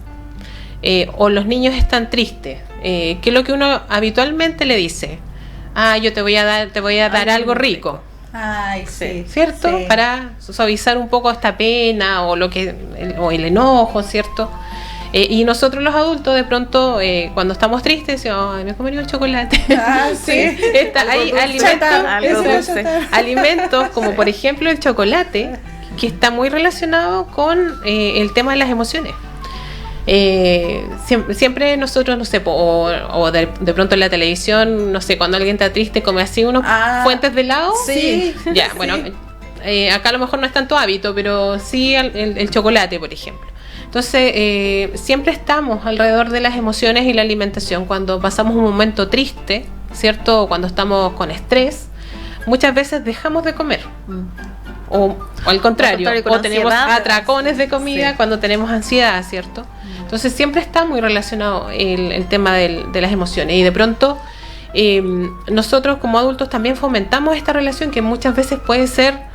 S4: o los niños están tristes, ¿qué es lo que uno habitualmente le dice? Yo te voy a dar algo rico.
S2: Ay, sí.
S4: ¿Cierto? Sí. Para suavizar un poco esta pena o el enojo, ¿cierto? Y nosotros los adultos de pronto cuando estamos tristes decimos, me comería el chocolate. Sí. Hay alimentos como por ejemplo el chocolate, que está muy relacionado con el tema de las emociones. Siempre nosotros, no sé, o de pronto en la televisión, no sé, cuando alguien está triste come así unos fuentes de helado.
S2: Sí.
S4: Ya, bueno, acá a lo mejor no es tanto hábito, pero sí el chocolate, por ejemplo. Entonces, siempre estamos alrededor de las emociones y la alimentación. Cuando pasamos un momento triste, ¿cierto? O cuando estamos con estrés, muchas veces dejamos de comer. O al contrario, o tenemos atracones de comida cuando tenemos ansiedad, ¿cierto? Entonces siempre está muy relacionado el tema de las emociones. Y de pronto nosotros como adultos también fomentamos esta relación que muchas veces puede ser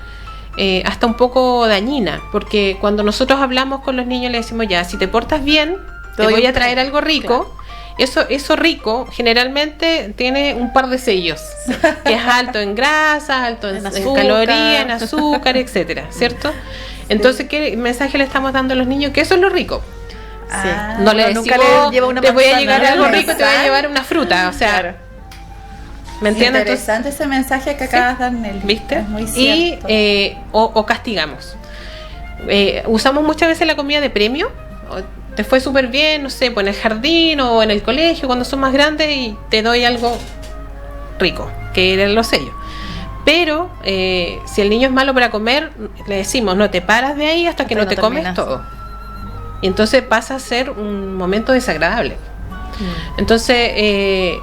S4: hasta un poco dañina, porque cuando nosotros hablamos con los niños le decimos, ya, si te portas bien, te voy a traer algo rico. Claro. Eso rico generalmente tiene un par de sellos, que es alto en grasas, alto en calorías, en azúcar, etcétera, ¿cierto? Entonces, ¿qué mensaje le estamos dando a los niños? Que eso es lo rico. No le decimos, te voy a llevar algo rico, te voy a llevar una fruta, o sea... Claro.
S2: ¿Me entiendes? Interesante ese mensaje que acabas de dar, Nelly.
S4: ¿Viste?
S2: Es muy cierto.
S4: Y o castigamos. usamos muchas veces la comida de premio. Te fue súper bien, no sé, pues en el jardín o en el colegio cuando son más grandes y te doy algo rico, que eran los sellos. Pero si el niño es malo para comer, le decimos, no te paras de ahí hasta que no te comes todo. Y entonces pasa a ser un momento desagradable. Entonces,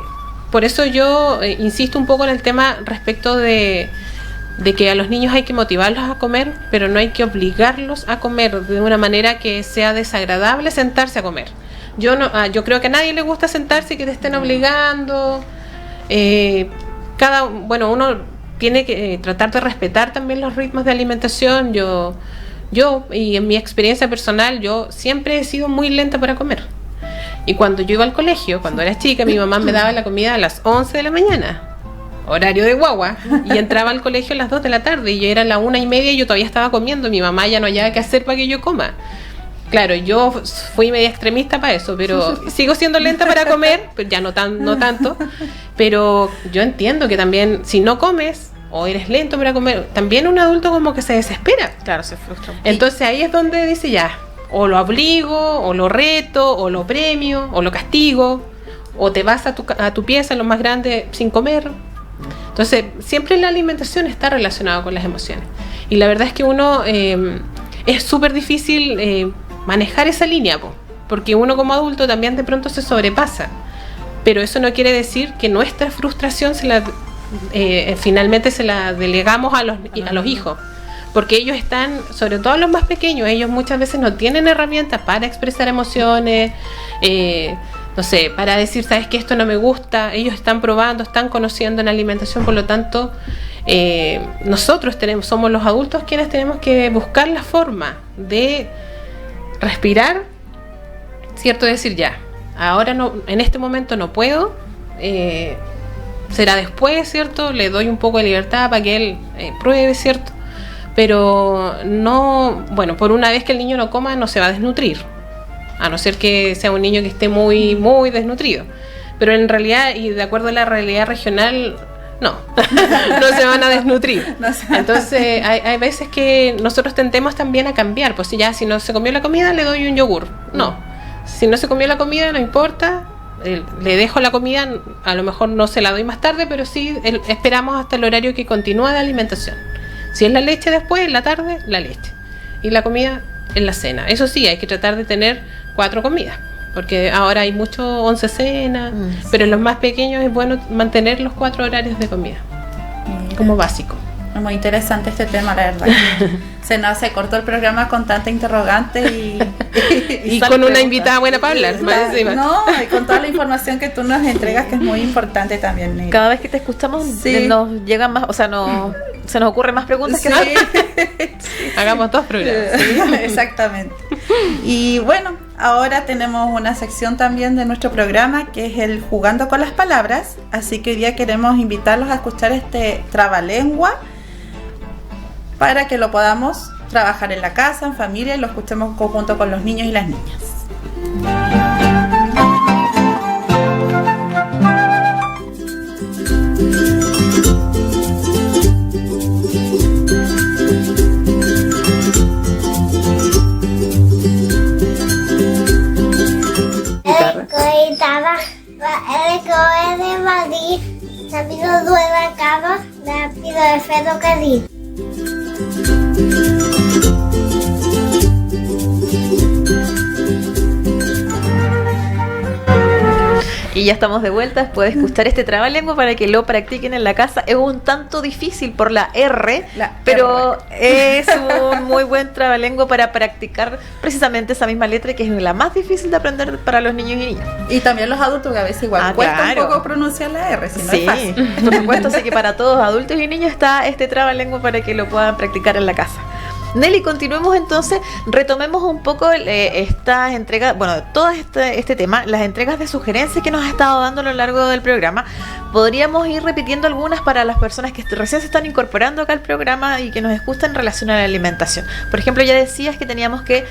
S4: por eso yo insisto un poco en el tema respecto de que a los niños hay que motivarlos a comer, pero no hay que obligarlos a comer de una manera que sea desagradable sentarse a comer. Yo creo que a nadie le gusta sentarse y que te estén obligando. Uno tiene que tratar de respetar también los ritmos de alimentación. Yo y en mi experiencia personal, yo siempre he sido muy lenta para comer. Y cuando yo iba al colegio, cuando era chica, mi mamá me daba la comida a las 11 de la mañana. Horario de guagua, y entraba al colegio a las 2 de la tarde y yo era la 1:30 y yo todavía estaba comiendo. Mi mamá ya no hallaba qué hacer para que yo coma. Claro, yo fui media extremista para eso, pero sigo siendo lenta para comer, pero ya no tanto, pero yo entiendo que también si no comes o eres lento para comer, también un adulto como que se desespera.
S3: Claro, se frustra.
S4: Entonces ahí es donde dice ya, o lo obligo, o lo reto, o lo premio, o lo castigo, o te vas a tu pieza, lo más grande, sin comer. Entonces, siempre la alimentación está relacionada con las emociones. Y la verdad es que uno es súper difícil manejar esa línea, porque uno como adulto también de pronto se sobrepasa. Pero eso no quiere decir que nuestra frustración finalmente se la delegamos a los hijos. Porque ellos están, sobre todo los más pequeños, ellos muchas veces no tienen herramientas para expresar emociones, no sé, para decir, sabes que esto no me gusta. Ellos están probando, están conociendo en alimentación, por lo tanto, nosotros somos los adultos quienes tenemos que buscar la forma de respirar, ¿cierto? Decir ya, ahora no, en este momento no puedo, será después, ¿cierto? Le doy un poco de libertad para que él pruebe, ¿cierto? Pero no, por una vez que el niño no coma, no se va a desnutrir. A no ser que sea un niño que esté muy, muy desnutrido. Pero en realidad, y de acuerdo a la realidad regional, no se van a desnutrir. Entonces, hay veces que nosotros tendemos también a cambiar. Pues si no se comió la comida, le doy un yogur. No, si no se comió la comida, no importa. Le dejo la comida, a lo mejor no se la doy más tarde, pero sí esperamos hasta el horario que continúa de alimentación. Si es la leche después, en la tarde, la leche. Y la comida en la cena. Eso sí, hay que tratar de tener 4 comidas, porque ahora hay mucho 11 cenas, pero en los más pequeños es bueno mantener los 4 horarios de comida. Mira, como básico.
S2: Es muy interesante este tema, la verdad. Se cortó el programa con tanta interrogante
S4: y con una invitada buena para hablar.
S2: No, y con toda la información que tú nos entregas, que es muy importante también, Neira.
S3: Cada vez que te escuchamos nos llegan más, se nos ocurren más preguntas que
S4: Hagamos 2 programas.
S2: Sí, exactamente. Y bueno, ahora tenemos una sección también de nuestro programa que es el Jugando con las Palabras, así que hoy día queremos invitarlos a escuchar este trabalengua para que lo podamos trabajar en la casa, en familia, y lo escuchemos junto con los niños y las niñas.
S8: de Madrid, rápido duele cama, rápido de ferrocarril.
S3: Y ya estamos de vuelta después de escuchar este trabalengua para que lo practiquen en la casa. Es un tanto difícil por la R, pero es un muy buen trabalengua para practicar precisamente esa misma letra, que es la más difícil de aprender para los niños y niñas.
S2: Y también los adultos, que a veces igual cuesta un poco pronunciar la R, si no es fácil.
S3: Por supuesto, así que para todos, adultos y niños, está este trabalengua para que lo puedan practicar en la casa. Nelly, continuemos entonces, retomemos un poco estas entregas, todo este tema, las entregas de sugerencias que nos ha estado dando a lo largo del programa. Podríamos ir repitiendo algunas para las personas que recién se están incorporando acá al programa y que nos escuchan en relación a la alimentación. Por ejemplo, ya decías que teníamos que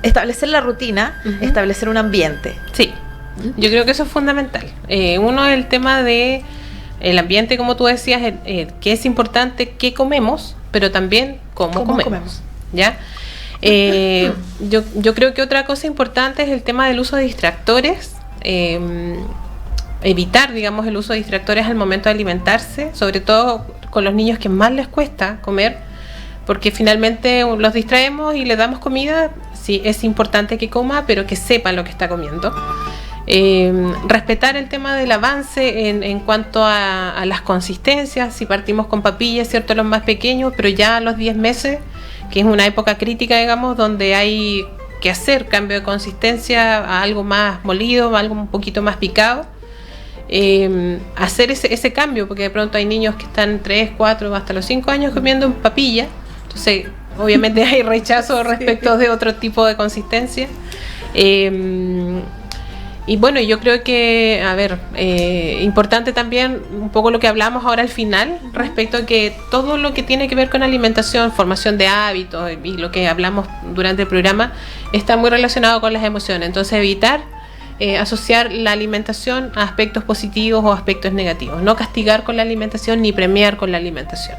S3: establecer la rutina, establecer un ambiente.
S4: Sí, yo creo que eso es fundamental. Uno es el tema de el ambiente, como tú decías, que es importante qué comemos, pero también cómo comemos. ¿ya? Yo creo que otra cosa importante es el tema del uso de distractores. Evitar, digamos, el uso de distractores al momento de alimentarse, sobre todo con los niños que más les cuesta comer, porque finalmente los distraemos y le damos comida. Sí, es importante que coma, pero que sepa lo que está comiendo. Respetar el tema del avance en cuanto a las consistencias. Si partimos con papillas, ¿cierto?, los más pequeños, pero ya a los 10 meses, que es una época crítica, digamos, donde hay que hacer cambio de consistencia a algo más molido, a algo un poquito más picado. Hacer ese cambio, porque de pronto hay niños que están 3, 4, hasta los 5 años comiendo papilla, entonces obviamente hay rechazo respecto de otro tipo de consistencia. Y bueno, yo creo que, importante también un poco lo que hablamos ahora al final, respecto a que todo lo que tiene que ver con alimentación, formación de hábitos y lo que hablamos durante el programa, está muy relacionado con las emociones. Entonces evitar asociar la alimentación a aspectos positivos o aspectos negativos. No castigar con la alimentación ni premiar con la alimentación.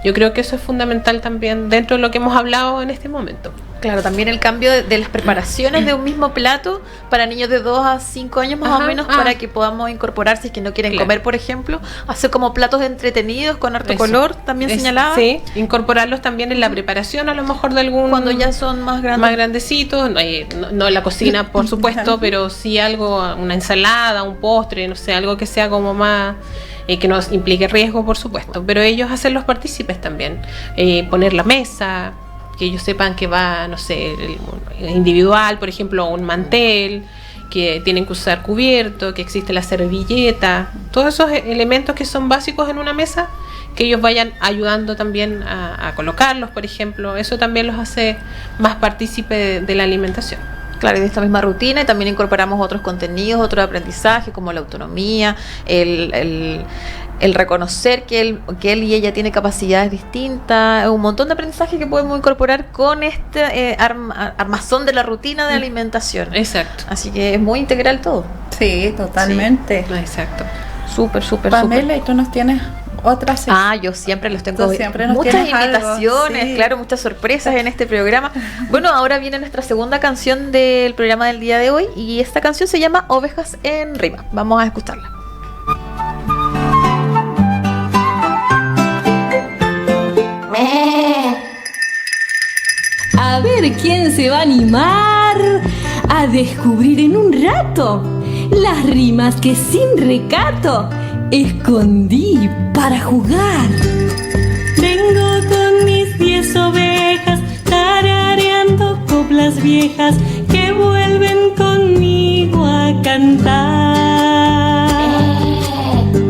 S4: Yo creo que eso es fundamental también dentro de lo que hemos hablado en este momento.
S3: Claro, también el cambio de las preparaciones de un mismo plato para niños de 2 a 5 años más o menos, para que podamos incorporar, si es que no quieren comer, por ejemplo, hacer como platos entretenidos con harto color, también señalaba.
S4: Sí, incorporarlos también en la preparación a lo mejor de algún...
S3: Cuando ya son más grandes.
S4: Más grandecitos, no en la cocina por supuesto, pero sí algo, una ensalada, un postre, no sé, algo que sea como más... que nos implique riesgo, por supuesto, pero ellos hacerlos partícipes también, poner la mesa, que ellos sepan que va, no sé, individual, por ejemplo, un mantel, que tienen que usar cubierto, que existe la servilleta, todos esos elementos que son básicos en una mesa, que ellos vayan ayudando también a colocarlos, por ejemplo. Eso también los hace más partícipes de la alimentación.
S3: Claro, y de esta misma rutina, y también incorporamos otros contenidos, otro aprendizaje, como la autonomía, el reconocer que él y ella tienen capacidades distintas, un montón de aprendizaje que podemos incorporar con este armazón de la rutina de alimentación.
S4: Exacto.
S3: Así que es muy integral todo.
S2: Sí, totalmente.
S4: Sí, exacto.
S3: Súper.
S2: Pamela, ¿y tú nos tienes otras?
S3: Yo siempre los tengo.
S2: Siempre nos
S3: muchas
S2: algo,
S3: invitaciones,
S2: sí.
S3: Claro, muchas sorpresas en este programa. Bueno, ahora viene nuestra segunda canción del programa del día de hoy, y esta canción se llama Ovejas en Rima. Vamos a escucharla.
S9: A ver quién se va a animar a descubrir en un rato las rimas que sin recato escondí para jugar. Vengo con mis 10 ovejas tarareando coplas viejas que vuelven conmigo a cantar.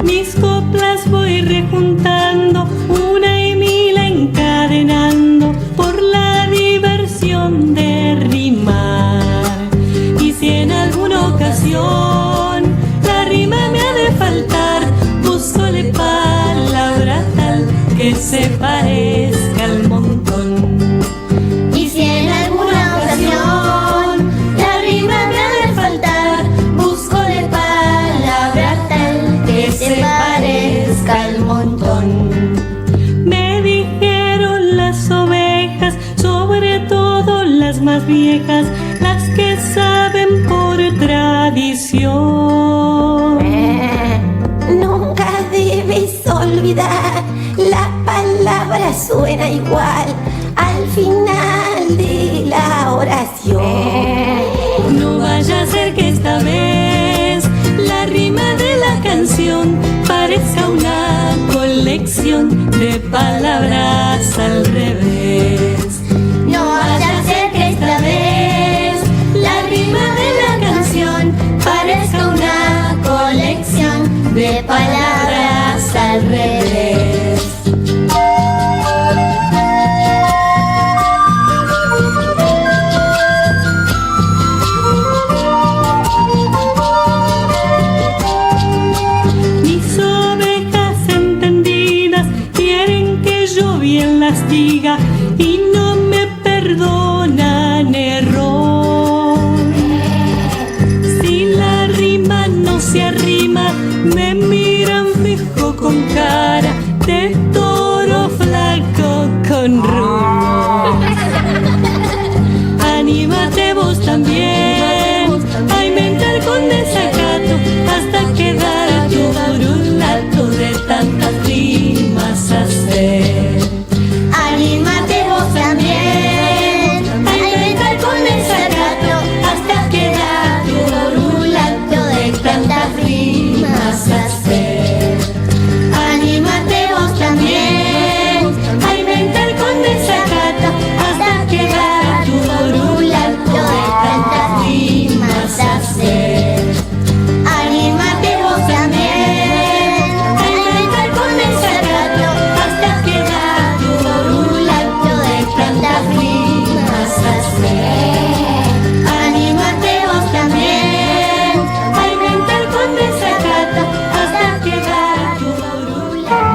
S9: Mis coplas voy rejuntando, una y mil encadenando, por la diversión de rimar. Y si en alguna ocasión la rima me ha de faltar, búscole palabra tal que se parezca al montón.
S8: Y si en alguna ocasión la rima me ha de faltar, búscole palabra tal que se parezca al montón.
S9: Me dijeron las ovejas, sobre todo las más viejas, las que saben por tradición.
S8: Nunca debes olvidar, la palabra suena igual al final de la oración.
S9: No vaya a ser que esta vez la rima de la canción parezca una colección de palabras al revés.
S8: No vaya a ser que esta vez la rima de la canción parezca una colección de palabras al revés.
S9: Mis ovejas entendidas quieren que yo bien las diga y no me perdonan error. Si la rima no se arrima, me miran fijo con cara de toro flaco con rumor. Anímate vos también a inventar con desacato hasta quedar tu burulato de tantas rimas hacer.
S8: Anímate vos también a inventar con desacato hasta quedar tu burulato de tantas rimas hacer. Anímate vos también a inventar con desacato hasta quedar tu burulato de tantas rimas hacer. Anímate vos también a inventar con desacato hasta quedar tu burulato de tantas rimas hacer. Anímate vos también a inventar con desacato hasta quedar tu burulato.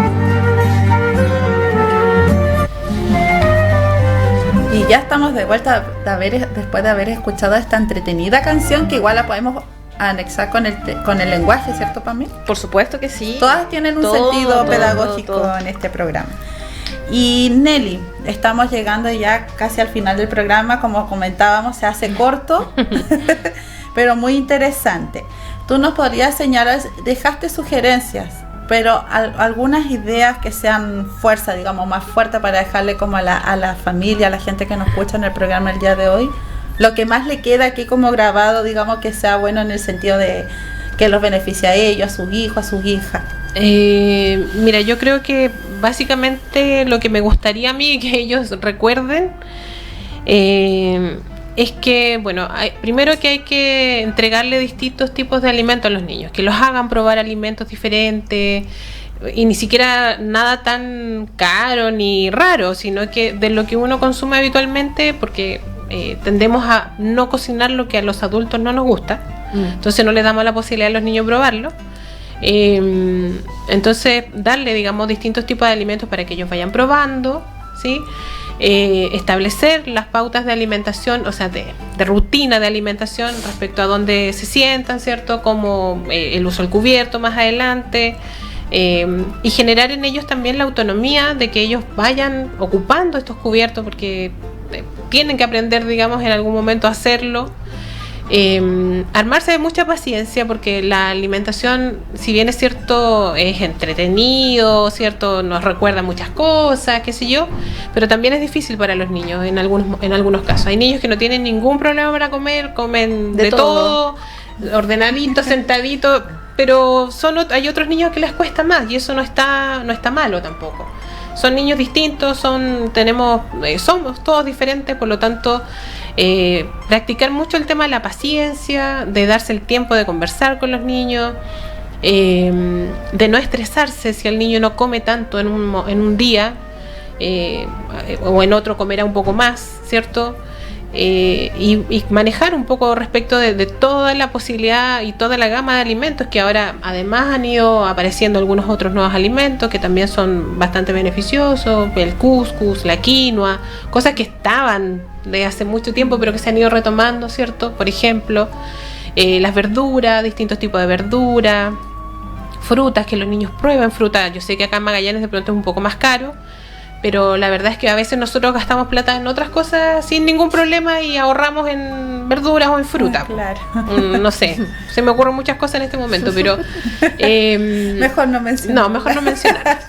S2: Y ya estamos de vuelta después de haber escuchado esta entretenida canción, que igual la podemos anexar con el lenguaje, ¿cierto, Pamela?
S3: Por supuesto que sí.
S2: Todas tienen un sentido pedagógico en este programa. Y Nelly, estamos llegando ya casi al final del programa. Como comentábamos, se hace corto, pero muy interesante. Tú nos podrías señalar, dejaste sugerencias, pero algunas ideas que sean fuerza, digamos, más fuerte para dejarle como a la familia, a la gente que nos escucha en el programa el día de hoy. Lo que más le queda aquí como grabado, digamos, que sea bueno en el sentido de que los beneficie a ellos, a sus hijos, a sus hijas.
S4: Mira, yo creo que básicamente lo que me gustaría a mí que ellos recuerden es que, bueno, primero que hay que entregarle distintos tipos de alimentos a los niños, que los hagan probar alimentos diferentes, y ni siquiera nada tan caro ni raro, sino que de lo que uno consume habitualmente, porque tendemos a no cocinar lo que a los adultos no nos gusta, entonces no les damos la posibilidad a los niños probarlo. Entonces darle, digamos, distintos tipos de alimentos para que ellos vayan probando, ¿sí? Establecer las pautas de alimentación, o sea, de rutina de alimentación respecto a dónde se sientan, ¿cierto? Como el uso del cubierto más adelante, y generar en ellos también la autonomía de que ellos vayan ocupando estos cubiertos, porque tienen que aprender, digamos, en algún momento a hacerlo. Armarse de mucha paciencia, porque la alimentación, si bien es cierto, es entretenido, cierto, nos recuerda muchas cosas, qué sé yo, pero también es difícil para los niños en algunos casos. Hay niños que no tienen ningún problema para comer, comen de todo, ordenadito, sentadito, pero hay otros niños que les cuesta más, y eso no está malo tampoco. Son niños distintos, somos todos diferentes, por lo tanto practicar mucho el tema de la paciencia, de darse el tiempo de conversar con los niños, de no estresarse si el niño no come tanto en un día, o en otro comerá un poco más, ¿cierto? Y manejar un poco respecto de toda la posibilidad y toda la gama de alimentos, que ahora además han ido apareciendo algunos otros nuevos alimentos que también son bastante beneficiosos, el cuscús, la quinoa, cosas que estaban de hace mucho tiempo pero que se han ido retomando, ¿cierto? Por ejemplo, las verduras, distintos tipos de verduras, frutas, que los niños prueben fruta. Yo sé que acá en Magallanes de pronto es un poco más caro, pero la verdad es que a veces nosotros gastamos plata en otras cosas sin ningún problema y ahorramos en verduras o en fruta.
S2: Claro.
S4: No sé, se me ocurren muchas cosas en este momento, pero
S2: mejor no mencionar.
S4: No, mejor no mencionar.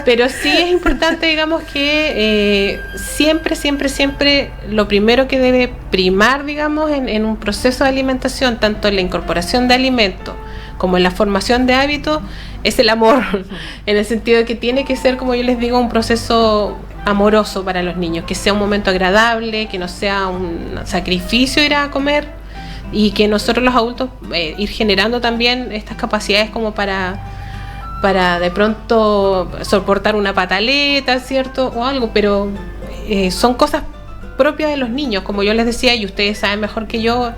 S4: Pero sí es importante, digamos, que siempre lo primero que debe primar, digamos, en un proceso de alimentación, tanto en la incorporación de alimentos como en la formación de hábitos, es el amor, en el sentido de que tiene que ser, como yo les digo, un proceso amoroso para los niños, que sea un momento agradable, que no sea un sacrificio ir a comer, y que nosotros los adultos ir generando también estas capacidades como para de pronto soportar una pataleta, ¿cierto? O algo, pero son cosas propias de los niños, como yo les decía, y ustedes saben mejor que yo,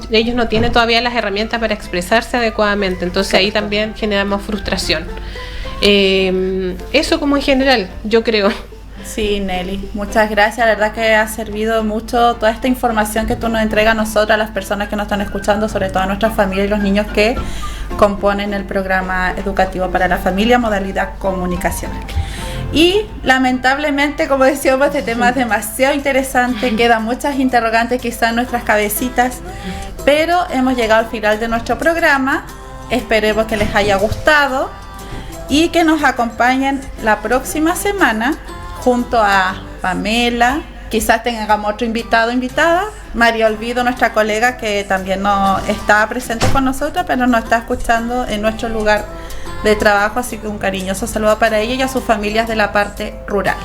S4: ellos no tienen todavía las herramientas para expresarse adecuadamente, entonces ahí también generamos frustración. Eso como en general, yo creo.
S2: Sí, Nelly, muchas gracias, la verdad que ha servido mucho toda esta información que tú nos entregas a nosotros, a las personas que nos están escuchando, sobre todo a nuestras familias y los niños que componen el programa educativo para la familia, modalidad comunicacional. Y lamentablemente, como decíamos, este tema es demasiado interesante, quedan muchas interrogantes quizás en nuestras cabecitas, pero hemos llegado al final de nuestro programa. Esperemos que les haya gustado y que nos acompañen la próxima semana junto a Pamela. Quizás tengamos otro invitado o invitada, María Olvido, nuestra colega, que también no está presente con nosotros, pero nos está escuchando en nuestro lugar de trabajo, así que un cariñoso saludo para ella y a sus familias de la parte rural.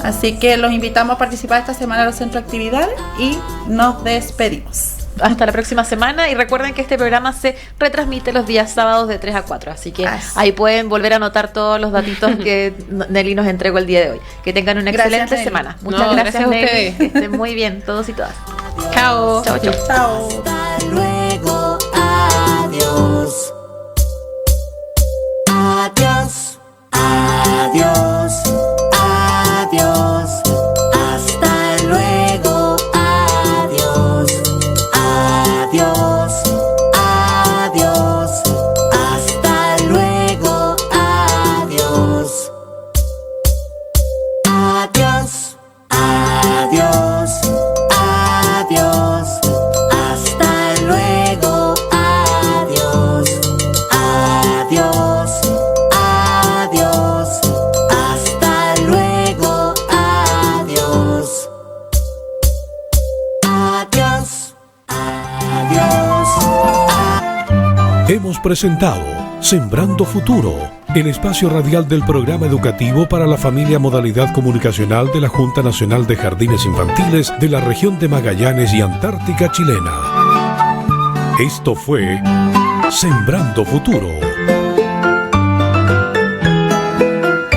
S2: Así que los invitamos a participar esta semana en los centros de actividades y nos despedimos.
S3: Hasta la próxima semana, y recuerden que este programa se retransmite los días sábados de 3 a 4, así que ahí pueden volver a anotar todos los datitos que Nelly nos entregó el día de hoy. Que tengan una excelente semana. Muchas gracias
S4: a
S3: Nelly.
S4: ustedes.
S3: Que estén muy bien todos y todas.
S4: Chao.
S3: Chao, chao.
S2: Chao.
S7: Hasta luego, adiós. Adiós, adiós, adiós. Hasta luego, adiós. Adiós, adiós. Hasta luego, adiós. Adiós, adiós, adiós. Hasta luego, adiós. Adiós, adiós. Hasta luego, adiós. Adiós, adiós.
S1: Hemos presentado Sembrando Futuro, el espacio radial del programa educativo para la familia modalidad comunicacional de la Junta Nacional de Jardines Infantiles de la región de Magallanes y Antártica chilena. Esto fue Sembrando Futuro.